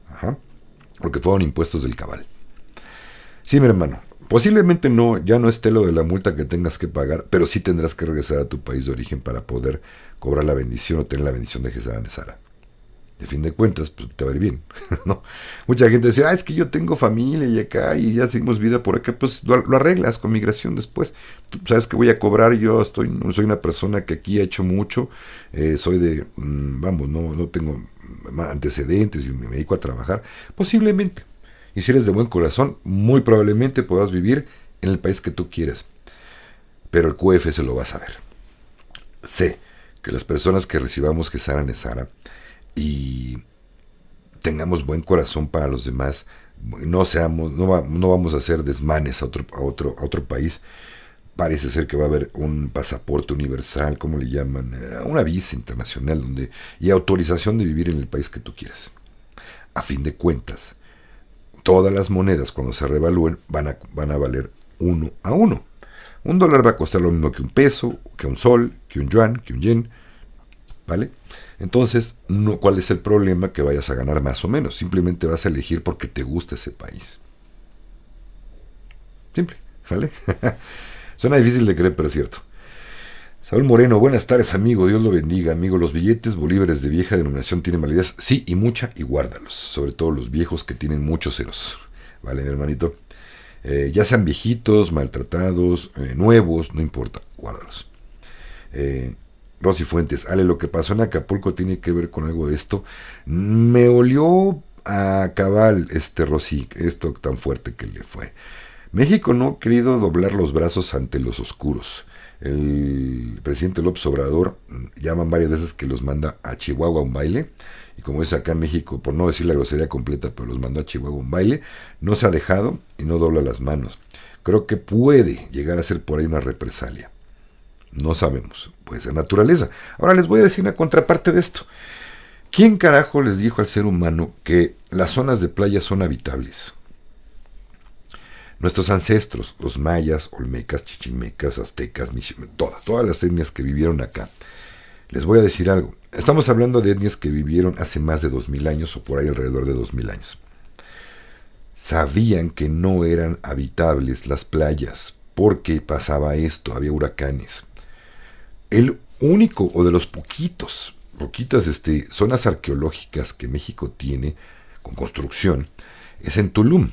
Ajá. Porque fueron impuestos del cabal. Sí, mi hermano. Posiblemente ya no esté lo de la multa que tengas que pagar, pero sí tendrás que regresar a tu país de origen para poder cobrar la bendición o tener la bendición de Gesara Nesara. De fin de cuentas, pues te va a ir bien. ¿No? Mucha gente dice, es que yo tengo familia y acá y ya seguimos vida por acá. Pues lo arreglas con migración después. Tú sabes que voy a cobrar, yo soy una persona que aquí ha hecho mucho. Soy de, no tengo antecedentes y me dedico a trabajar. Posiblemente. Y si eres de buen corazón, muy probablemente podrás vivir en el país que tú quieras. Pero el QF se lo va a saber. Sé que las personas que recibamos Gesara Nesara y tengamos buen corazón para los demás, no vamos a hacer desmanes a otro país. Parece ser que va a haber un pasaporte universal, ¿cómo le llaman? Una visa internacional y autorización de vivir en el país que tú quieras. A fin de cuentas, todas las monedas cuando se revalúen van a valer 1 a 1. $1 va a costar lo mismo que un peso, que un sol, que un yuan, que un yen, ¿vale? Entonces, ¿cuál es el problema que vayas a ganar más o menos? Simplemente vas a elegir porque te gusta ese país. Simple, ¿vale? Suena difícil de creer, pero es cierto. Saúl Moreno, buenas tardes, amigo. Dios lo bendiga, amigo. Los billetes bolívares de vieja denominación tienen validez. Sí, y mucha, y guárdalos. Sobre todo los viejos que tienen muchos ceros. ¿Vale, mi hermanito? Ya sean viejitos, maltratados, nuevos, no importa, guárdalos. Rosy Fuentes, lo que pasó en Acapulco tiene que ver con algo de esto. Me olió a cabal, Rosy, esto tan fuerte que le fue. México no ha querido doblar los brazos ante los oscuros. El presidente López Obrador llaman varias veces que los manda a Chihuahua a un baile. Y como es acá en México, por no decir la grosería completa, pero los mandó a Chihuahua a un baile. No se ha dejado y no dobla las manos. Creo que puede llegar a ser por ahí una represalia. No sabemos, puede ser naturaleza. Ahora les voy a decir una contraparte de esto. ¿Quién carajo les dijo al ser humano que las zonas de playa son habitables? Nuestros ancestros, los mayas, olmecas, chichimecas, aztecas, todas las etnias que vivieron acá. Les voy a decir algo. Estamos hablando de etnias que vivieron hace más de 2000 años o por ahí alrededor de 2000 años. Sabían que no eran habitables las playas porque pasaba esto, había huracanes. El único o de los poquitas zonas arqueológicas que México tiene con construcción es en Tulum,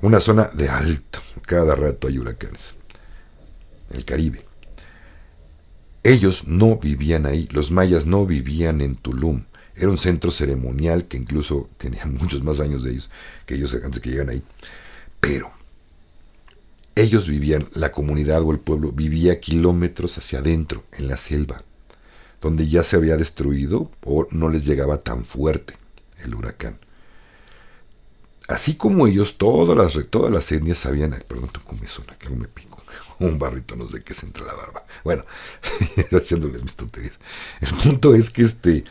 una zona de alto, cada rato hay huracanes, el Caribe. Ellos no vivían ahí, los mayas no vivían en Tulum, era un centro ceremonial que incluso tenía muchos más años de ellos que ellos antes que llegan ahí, pero ellos vivían, la comunidad o el pueblo vivía kilómetros hacia adentro, en la selva, donde ya se había destruido o no les llegaba tan fuerte el huracán. Así como ellos, todas las etnias sabían, perdón, tengo comezón, que no me pico, un barrito, no sé qué se entre la barba. Bueno, haciéndoles mis tonterías. El punto es que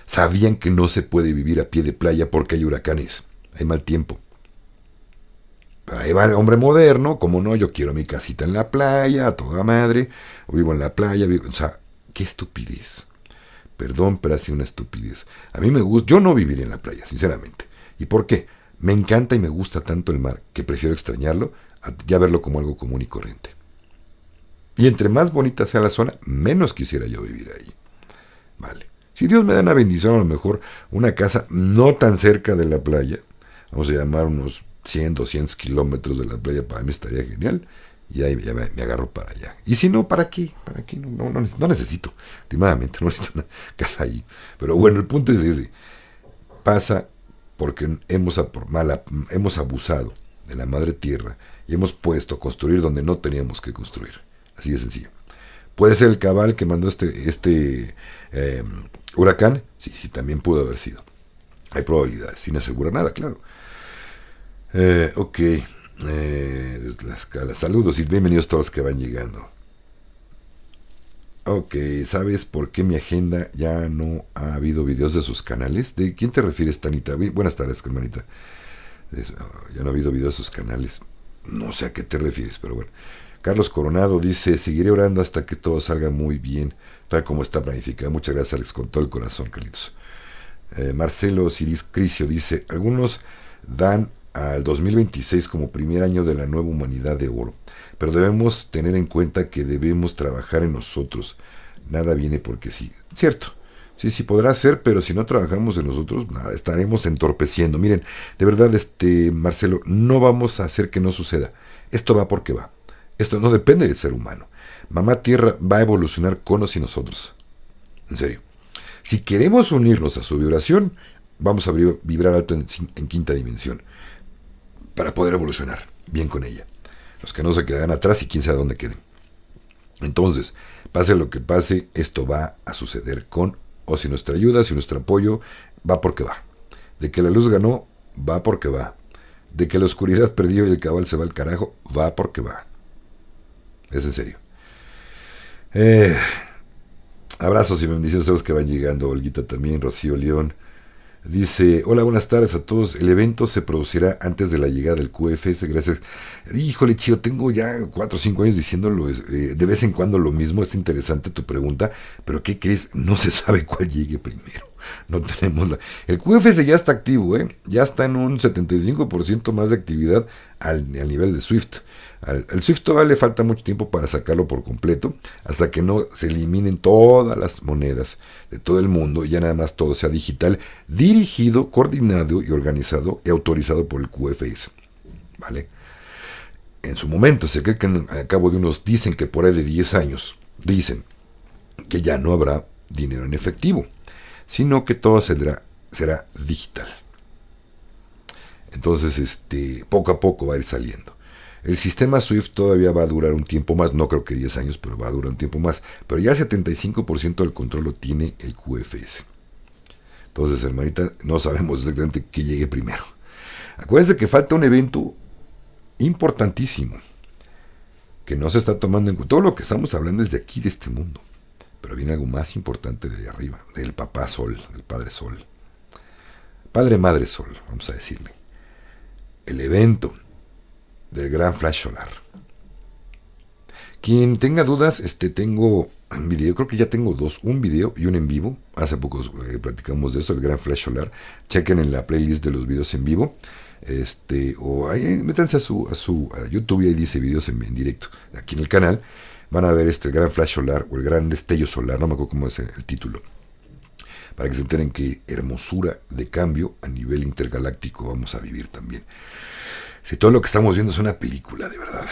sabían que no se puede vivir a pie de playa porque hay huracanes, hay mal tiempo. Ahí va el hombre moderno, como no, yo quiero mi casita en la playa, a toda madre, o vivo en la playa, o sea, qué estupidez. Perdón, pero ha sido una estupidez. A mí me gusta, yo no viviría en la playa, sinceramente. ¿Y por qué? Me encanta y me gusta tanto el mar, que prefiero extrañarlo, a ya verlo como algo común y corriente. Y entre más bonita sea la zona, menos quisiera yo vivir ahí. Vale. Si Dios me da una bendición, a lo mejor una casa no tan cerca de la playa, vamos a llamar unos 100, 200 kilómetros de la playa, para mí estaría genial. Y ahí ya me agarro para allá. Y si no, ¿para qué? ¿Para qué? No necesito. Últimamente no necesito una casa ahí. Pero bueno, el punto es ese. Pasa porque hemos abusado de la madre tierra y hemos puesto a construir donde no teníamos que construir. Así de sencillo. ¿Puede ser el cabal que mandó este huracán? Sí, sí, también pudo haber sido. Hay probabilidades, sin asegurar nada, claro. Ok. Desde la escala. Saludos y bienvenidos todos los que van llegando. Ok, ¿sabes por qué mi agenda ya no ha habido videos de sus canales? ¿De quién te refieres, Tanita? Buenas tardes, hermanita. Ya no ha habido videos de sus canales. No sé a qué te refieres, pero bueno. Carlos Coronado dice, seguiré orando hasta que todo salga muy bien, tal como está planificado. Muchas gracias, Alex, con todo el corazón, Carlitos. Marcelo Ciris Crisio dice, algunos dan al 2026 como primer año de la nueva humanidad de oro, pero debemos tener en cuenta que debemos trabajar en nosotros. Nada viene porque sí. Cierto, sí podrá ser, pero si no trabajamos en nosotros, nada, estaremos entorpeciendo. Miren, de verdad, Marcelo, no vamos a hacer que no suceda. Esto va porque va. Esto no depende del ser humano. Mamá Tierra va a evolucionar con o sin nosotros. En serio. Si queremos unirnos a su vibración, vamos a vibrar alto en quinta dimensión para poder evolucionar bien con ella. Los que no se quedan atrás y quién sabe dónde queden. Entonces, pase lo que pase, esto va a suceder con o sin nuestra ayuda, sin nuestro apoyo, va porque va. De que la luz ganó, va porque va. De que la oscuridad perdió y el cabal se va al carajo, va porque va. Es en serio. Abrazos y bendiciones a los que van llegando. Olguita también, Rocío León. Dice, hola, buenas tardes a todos. El evento se producirá antes de la llegada del QFS. Gracias. Híjole, Chío, tengo ya 4 o 5 años diciéndolo de vez en cuando lo mismo. Está interesante tu pregunta, pero ¿qué crees? No se sabe cuál llegue primero. No tenemos El QFS ya está activo, ya está en un 75% más de actividad al nivel de Swift. Al Swift todavía le falta mucho tiempo para sacarlo por completo, hasta que no se eliminen todas las monedas de todo el mundo y ya nada más todo sea digital, dirigido, coordinado y organizado y autorizado por el QFS. ¿Vale? En su momento, se cree que al cabo de unos, dicen que por ahí de 10 años, dicen que ya no habrá dinero en efectivo, sino que todo será digital. Entonces, poco a poco va a ir saliendo. El sistema SWIFT todavía va a durar un tiempo más, no creo que 10 años, pero va a durar un tiempo más. Pero ya el 75% del control lo tiene el QFS. Entonces, hermanita, no sabemos exactamente qué llegue primero. Acuérdense que falta un evento importantísimo, que no se está tomando en cuenta. Todo lo que estamos hablando es de aquí, de este mundo. Pero viene algo más importante de arriba, del papá Sol, del Padre Sol. Padre Madre Sol, vamos a decirle. El evento del gran flash solar. Quien tenga dudas, tengo un video, creo que ya tengo 2, un video y un en vivo. Hace poco platicamos de eso, el gran flash solar. Chequen en la playlist de los videos en vivo. O ahí métanse a YouTube y ahí dice videos en directo. Aquí en el canal van a ver el gran flash solar o el gran destello solar, no me acuerdo cómo es el título. Para que se enteren qué hermosura de cambio a nivel intergaláctico vamos a vivir también. Si todo lo que estamos viendo es una película, de verdad.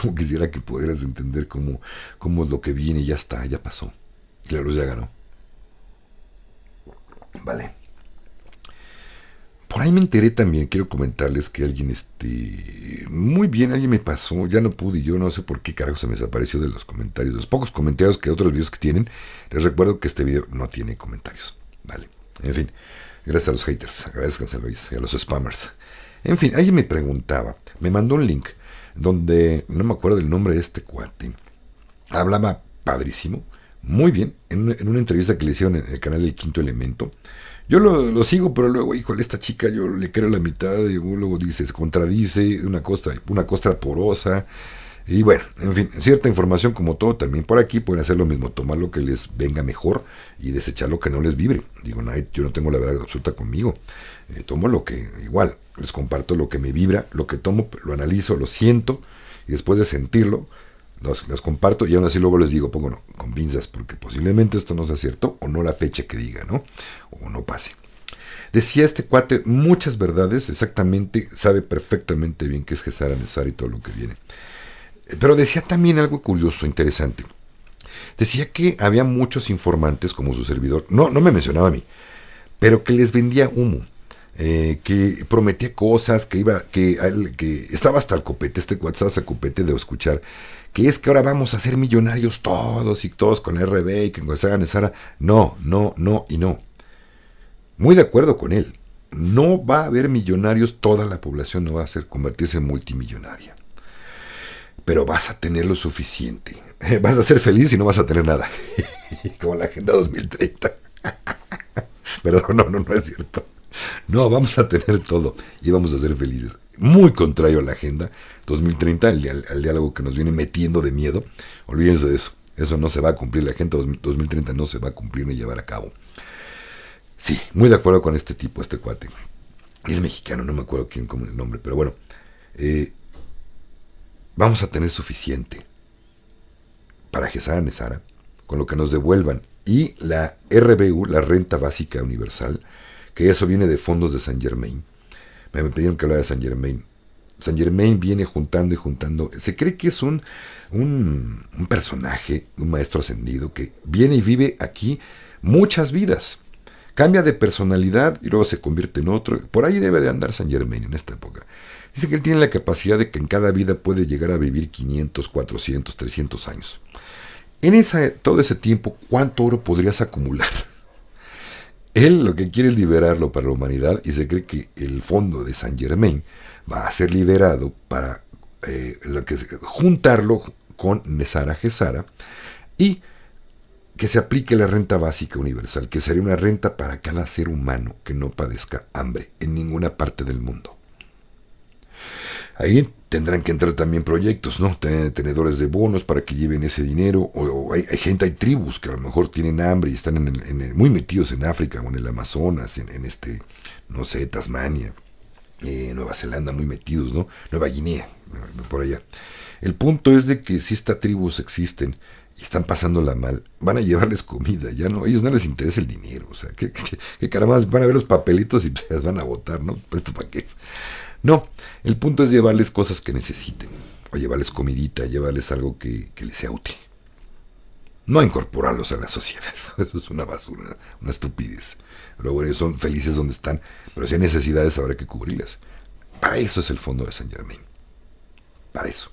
Como quisiera que pudieras entender cómo lo que viene ya está, ya pasó. Y la luz ya ganó. Vale. Por ahí me enteré también, quiero comentarles que alguien, muy bien, alguien me pasó, ya no pude, yo no sé por qué carajo se me desapareció de los comentarios. Los pocos comentarios que otros videos que tienen, les recuerdo que este video no tiene comentarios. Vale. En fin, gracias a los haters, agradezcanselo y a los spammers. En fin, alguien me preguntaba, me mandó un link donde, no me acuerdo el nombre de este cuate, hablaba padrísimo, muy bien, en una entrevista que le hicieron en el canal del Quinto Elemento. Yo lo sigo, pero luego, híjole, esta chica yo le creo la mitad, y luego dice, se contradice, una costra porosa, y bueno, en fin, cierta información como todo, también por aquí pueden hacer lo mismo, tomar lo que les venga mejor y desechar lo que no les vibre. Digo, yo no tengo la verdad absoluta conmigo, tomo lo que, igual, les comparto lo que me vibra, lo que tomo, lo analizo, lo siento, y después de sentirlo, las comparto, y aún así luego les digo, pongo con pinzas, porque posiblemente esto no sea cierto, o no la fecha que diga, ¿no? O no pase. Decía este cuate muchas verdades, exactamente, sabe perfectamente bien qué es Gesara Nesara y todo lo que viene. Pero decía también algo curioso, interesante. Decía que había muchos informantes, como su servidor, no me mencionaba a mí, pero que les vendía humo. Que prometía cosas, que estaba hasta el copete, este cuate estaba hasta el copete de escuchar, que es que ahora vamos a ser millonarios todos y todos con RB y que con Gesara Nesara. No y no. Muy de acuerdo con él. No va a haber millonarios, toda la población no va a convertirse en multimillonaria. Pero vas a tener lo suficiente. Vas a ser feliz y no vas a tener nada. Como la Agenda 2030. Perdón, no es cierto. No, vamos a tener todo y vamos a ser felices. Muy contrario a la Agenda 2030, al diálogo que nos viene metiendo de miedo. Olvídense de eso. Eso no se va a cumplir. La Agenda 2030 no se va a cumplir ni llevar a cabo. Sí, muy de acuerdo con este tipo, este cuate. Es mexicano, no me acuerdo quién como el nombre, pero bueno. Vamos a tener suficiente para Gesara Nesara, con lo que nos devuelvan. Y la RBU, la Renta Básica Universal, que eso viene de fondos de Saint Germain. Me pidieron que hablara de Saint Germain. Saint Germain viene juntando y juntando. Se cree que es un personaje, un maestro ascendido, que viene y vive aquí muchas vidas. Cambia de personalidad y luego se convierte en otro. Por ahí debe de andar Saint Germain en esta época. Dice que él tiene la capacidad de que en cada vida puede llegar a vivir 500, 400, 300 años. En todo ese tiempo, ¿cuánto oro podrías acumular? Él lo que quiere es liberarlo para la humanidad y se cree que el fondo de Saint Germain va a ser liberado para juntarlo con Nesara Gesara y que se aplique la renta básica universal, que sería una renta para cada ser humano que no padezca hambre en ninguna parte del mundo. Ahí tendrán que entrar también proyectos, ¿no? Tenedores de bonos para que lleven ese dinero. O hay tribus que a lo mejor tienen hambre y están muy metidos en África o en el Amazonas, no sé, Tasmania, Nueva Zelanda, muy metidos, ¿no? Nueva Guinea, por allá. El punto es de que si estas tribus existen y están pasándola mal, van a llevarles comida, ya no, a ellos no les interesa el dinero, o sea, que caramba, van a ver los papelitos y se las van a botar, ¿no? ¿Esto para qué es? No, el punto es llevarles cosas que necesiten, o llevarles comidita, llevarles algo que les sea útil. No incorporarlos a la sociedad, eso es una basura, una estupidez. Pero bueno, ellos son felices donde están, pero si hay necesidades habrá que cubrirlas. Para eso es el fondo de Saint Germain. Para eso,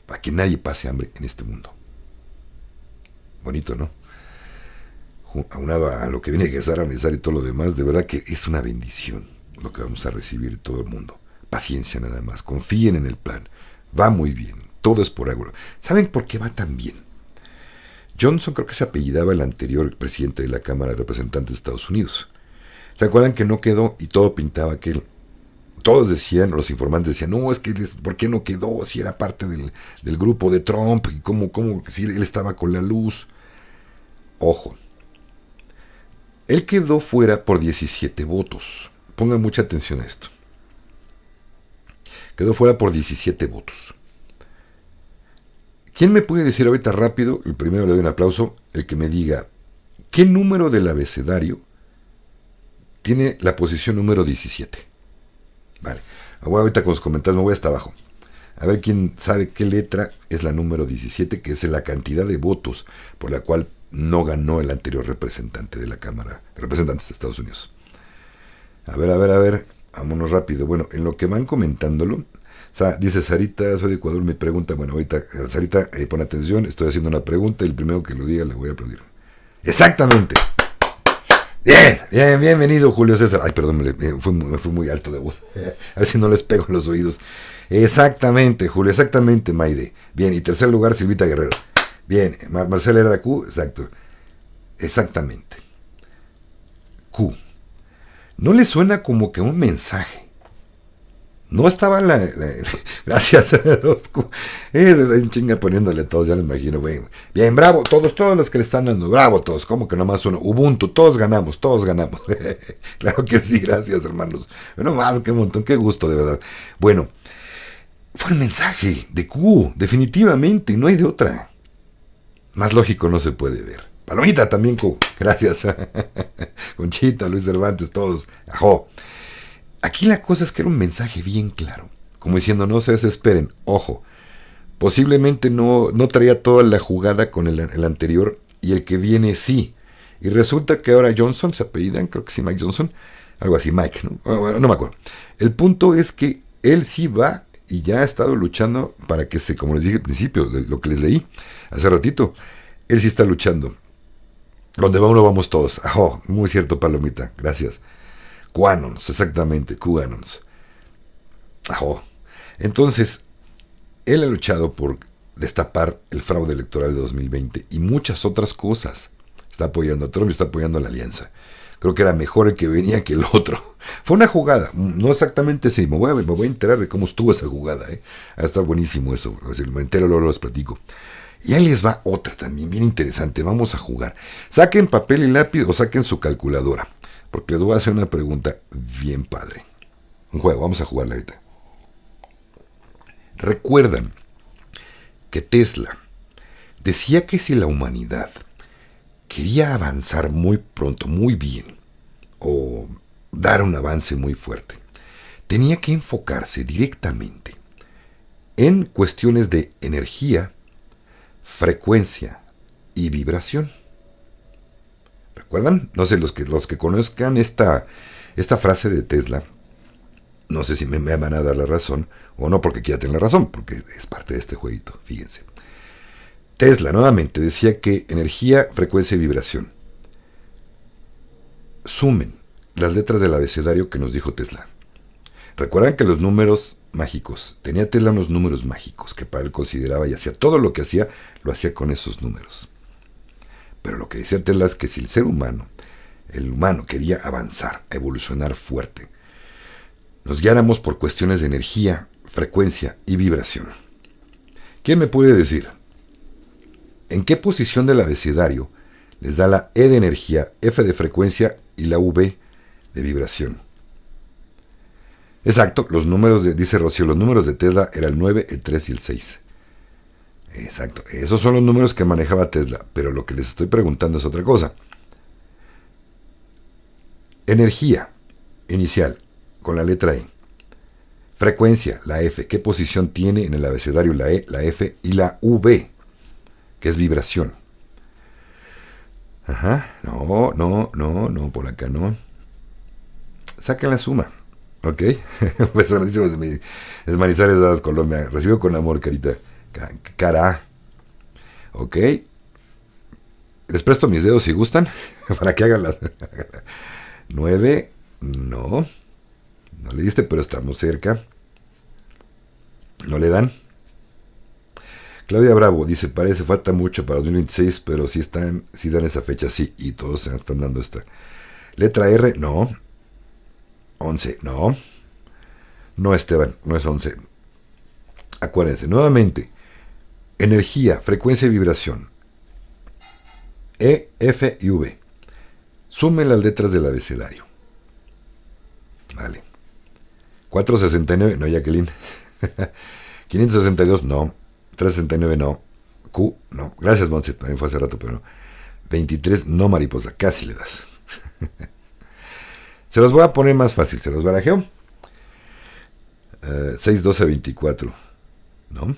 para que nadie pase hambre en este mundo. Bonito, ¿no? Aunado a lo que viene a Gesara Nesara y todo lo demás, de verdad que es una bendición lo que vamos a recibir todo el mundo. Paciencia nada más, confíen en el plan. Va muy bien, todo es por algo. ¿Saben por qué va tan bien? Johnson creo que se apellidaba el anterior presidente de la Cámara de Representantes de Estados Unidos. ¿Se acuerdan que no quedó y todo pintaba que él? Todos decían, los informantes decían, no, es que ¿por qué no quedó? Si era parte del grupo de Trump, y cómo si él estaba con la luz. Ojo, él quedó fuera por 17 votos. Pongan mucha atención a esto. Quedó fuera por 17 votos. ¿Quién me puede decir ahorita rápido? El primero le doy un aplauso. El que me diga, ¿qué número del abecedario tiene la posición número 17? Vale. Ahorita con los comentarios me voy hasta abajo. A ver quién sabe qué letra es la número 17, que es la cantidad de votos por la cual no ganó el anterior representante de la Cámara de Representantes de Estados Unidos. A ver, vámonos rápido. Bueno, en lo que van comentándolo, dice Sarita, soy de Ecuador, me pregunta, bueno, ahorita, Sarita, pon atención, estoy haciendo una pregunta y el primero que lo diga le voy a aplaudir. ¡Exactamente! Bien, bienvenido Julio César. Ay, perdón, me fui muy alto de voz. A ver si no les pego en los oídos. Exactamente, Julio, exactamente, Maide. Bien, y tercer lugar, Silvita Guerrero. Bien, Marcela era Q, exacto. Exactamente. Q. ¿No le suena como que un mensaje? No estaba gracias a los Q. Es en chinga poniéndole a todos, ya lo imagino. Bien, bravo, todos los que le están dando, bravo todos, como que nomás uno. Ubuntu, todos ganamos. Claro que sí, gracias hermanos. Bueno, más que un montón, qué gusto, de verdad. Bueno, fue el mensaje de Q, definitivamente, no hay de otra. Más lógico no se puede ver. Palomita también, gracias. Conchita, Luis Cervantes, todos. Ajo. Aquí la cosa es que era un mensaje bien claro. Como diciendo, no se desesperen. Ojo. Posiblemente no traía toda la jugada con el anterior y el que viene sí. Y resulta que ahora Johnson, se apellidan, creo que sí, Mike Johnson. Algo así, Mike, ¿no? Bueno, no me acuerdo. El punto es que él sí va y ya ha estado luchando para que como les dije al principio, de lo que les leí hace ratito, él sí está luchando. Donde va uno vamos todos. Oh, muy cierto, Palomita, gracias. QAnons, exactamente, QAnons. Oh. Entonces, él ha luchado por destapar el fraude electoral de 2020 y muchas otras cosas. Está apoyando a Trump y está apoyando a la alianza. Creo que era mejor el que venía que el otro. Fue una jugada, no exactamente así. Me voy a enterar de cómo estuvo esa jugada. Va a estar buenísimo eso. Me entero, luego les platico. Y ahí les va otra también, bien interesante. Vamos a jugar. Saquen papel y lápiz o saquen su calculadora. Porque les voy a hacer una pregunta bien padre. Un juego, vamos a jugarla ahorita. ¿Recuerdan que Tesla decía que si la humanidad quería avanzar muy pronto, muy bien, o dar un avance muy fuerte, tenía que enfocarse directamente en cuestiones de energía, frecuencia y vibración? ¿Recuerdan? No sé, los que conozcan esta frase de Tesla, no sé si me van a dar la razón o no, porque quiera tener la razón, porque es parte de este jueguito, fíjense. Tesla, nuevamente, decía que energía, frecuencia y vibración. Sumen las letras del abecedario que nos dijo Tesla. Recuerdan que los números mágicos, tenía Tesla unos números mágicos que para él consideraba y hacía todo lo que hacía, lo hacía con esos números. Pero lo que decía Tesla es que si el humano quería avanzar, evolucionar fuerte, nos guiáramos por cuestiones de energía, frecuencia y vibración. ¿Quién me puede decir en qué posición del abecedario les da la E de energía, F de frecuencia y la V de vibración? Exacto, dice Rocío, los números de Tesla eran el 9, el 3 y el 6. Exacto, esos son los números que manejaba Tesla, pero lo que les estoy preguntando es otra cosa. Energía inicial, con la letra E. Frecuencia, la F. ¿Qué posición tiene en el abecedario la E, la F y la V? Que es vibración. Ajá, no, por acá no. Saquen la suma, ¿ok? Pues buenísimo, es Manizales Dadas, Colombia. Recibo con amor, carita. Cara. ¿Ok? Les presto mis dedos si gustan, para que hagan las... 9, no le diste, pero estamos cerca. ¿No le dan? Claudia Bravo dice, parece falta mucho para 2026, pero sí dan esa fecha, sí, y todos se están dando esta. Letra R, no. 11, no, Esteban, no es 11. Acuérdense, nuevamente, energía, frecuencia y vibración. E, F y V. Sumen las letras del abecedario. Vale. 469, no, Jacqueline. 562, no. 369, no. Q, no. Gracias, Montse, también fue hace rato, pero no. 23, no, mariposa, casi le das. Se los voy a poner más fácil, se los barajeo. 6, 12, 24. ¿No?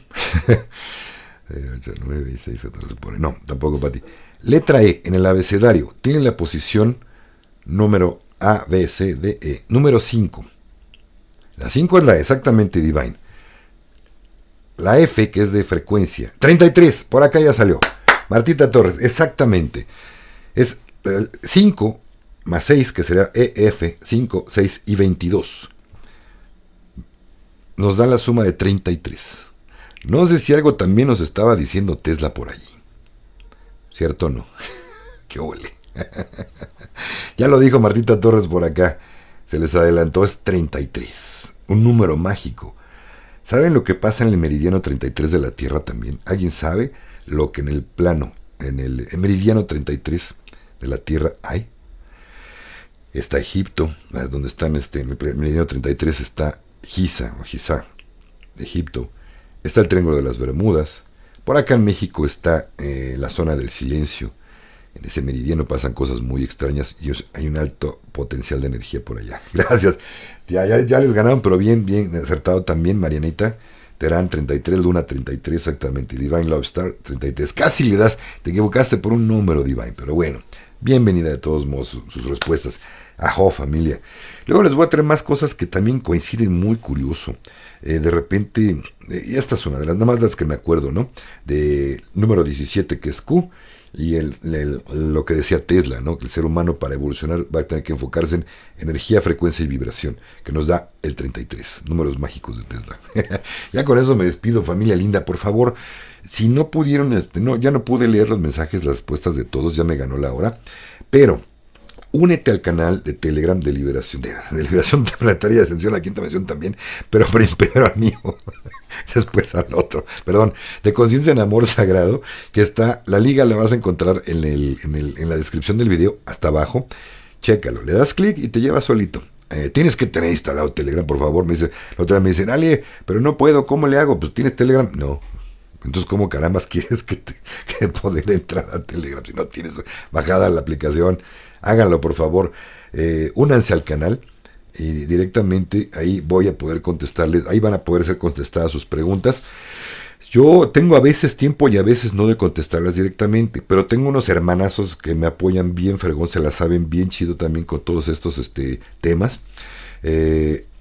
8, 9 y 6, otro se pone. No, tampoco para ti. Letra E en el abecedario tiene la posición número A, B, C, D, E. Número 5. La 5 es la exactamente Divine. La F, que es de frecuencia. 33, por acá ya salió. Martita Torres, exactamente. Es 5 más 6, que será EF, 5, 6 y 22. Nos da la suma de 33. No sé si algo también nos estaba diciendo Tesla por allí. ¿Cierto o no? ¡Qué ole! Ya lo dijo Martita Torres por acá. Se les adelantó, es 33. Un número mágico. ¿Saben lo que pasa en el meridiano 33 de la Tierra también? ¿Alguien sabe lo que en el plano, en el meridiano 33 de la Tierra hay? Está Egipto, donde están en el meridiano 33 está Giza, de Egipto. Está el Triángulo de las Bermudas. Por acá en México está la zona del silencio, En ese meridiano pasan cosas muy extrañas y hay un alto potencial de energía por allá. Gracias. Ya les ganaron, pero bien acertado también, Marianita. Terán 33, Luna 33, exactamente. Divine Love Star 33. Casi le das, te equivocaste por un número, Divine, pero bueno. Bienvenida de todos modos sus respuestas. Ajo, familia. Luego les voy a traer más cosas que también coinciden muy curioso. De repente, y esta es una de las, nada más las que me acuerdo, ¿no? De número 17, que es Q, y lo que decía Tesla, ¿no? Que el ser humano para evolucionar va a tener que enfocarse en energía, frecuencia y vibración, que nos da el 33, números mágicos de Tesla. Ya con eso me despido, familia linda. Por favor, si no pudieron, ya no pude leer los mensajes, las respuestas de todos, ya me ganó la hora, pero únete al canal de Telegram de Liberación, de Liberación Planetaria de Ascensión, la quinta mención también, pero primero al mío, después al otro, perdón, de Conciencia en Amor Sagrado, que está, la liga la vas a encontrar en la descripción del video, hasta abajo, chécalo, le das clic y te lleva solito. Tienes que tener instalado Telegram, por favor, me dice, la otra vez me dicen, Ale, pero no puedo, ¿cómo le hago? Pues tienes Telegram, no. Entonces, ¿cómo carambas quieres que poder entrar a Telegram si no tienes bajada la aplicación? Háganlo, por favor. Únanse al canal y directamente ahí voy a poder contestarles. Ahí van a poder ser contestadas sus preguntas. Yo tengo a veces tiempo y a veces no de contestarlas directamente, pero tengo unos hermanazos que me apoyan bien fregón, se la saben bien chido también con todos estos temas.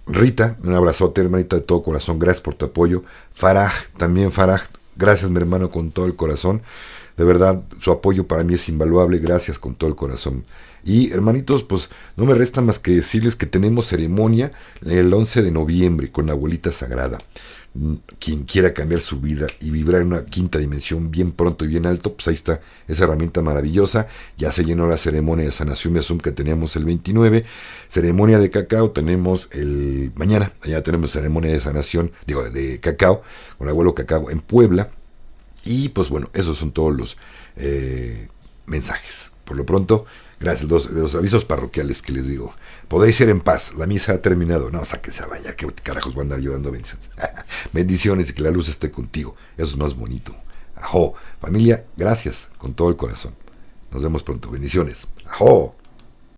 Rita, un abrazote, hermanita, de todo corazón, gracias por tu apoyo. Faraj, también Faraj, gracias, mi hermano, con todo el corazón. De verdad, su apoyo para mí es invaluable. Gracias con todo el corazón. Y, hermanitos, pues no me resta más que decirles que tenemos ceremonia el 11 de noviembre con la abuelita sagrada. Quien quiera cambiar su vida y vibrar en una quinta dimensión bien pronto y bien alto, pues ahí está esa herramienta maravillosa. Ya se llenó la ceremonia de sanación y asum que teníamos el 29. Ceremonia de cacao tenemos el mañana. Ya tenemos ceremonia de sanación, de cacao, con el abuelo cacao en Puebla. Y pues bueno, esos son todos los mensajes. Por lo pronto, gracias. Los avisos parroquiales que les digo. Podéis ser en paz, la misa ha terminado. No, sáquense a bañar, qué carajos voy a andar llevando bendiciones. Bendiciones y que la luz esté contigo. Eso es más bonito. Ajo, familia, gracias con todo el corazón. Nos vemos pronto. Bendiciones. Ajo.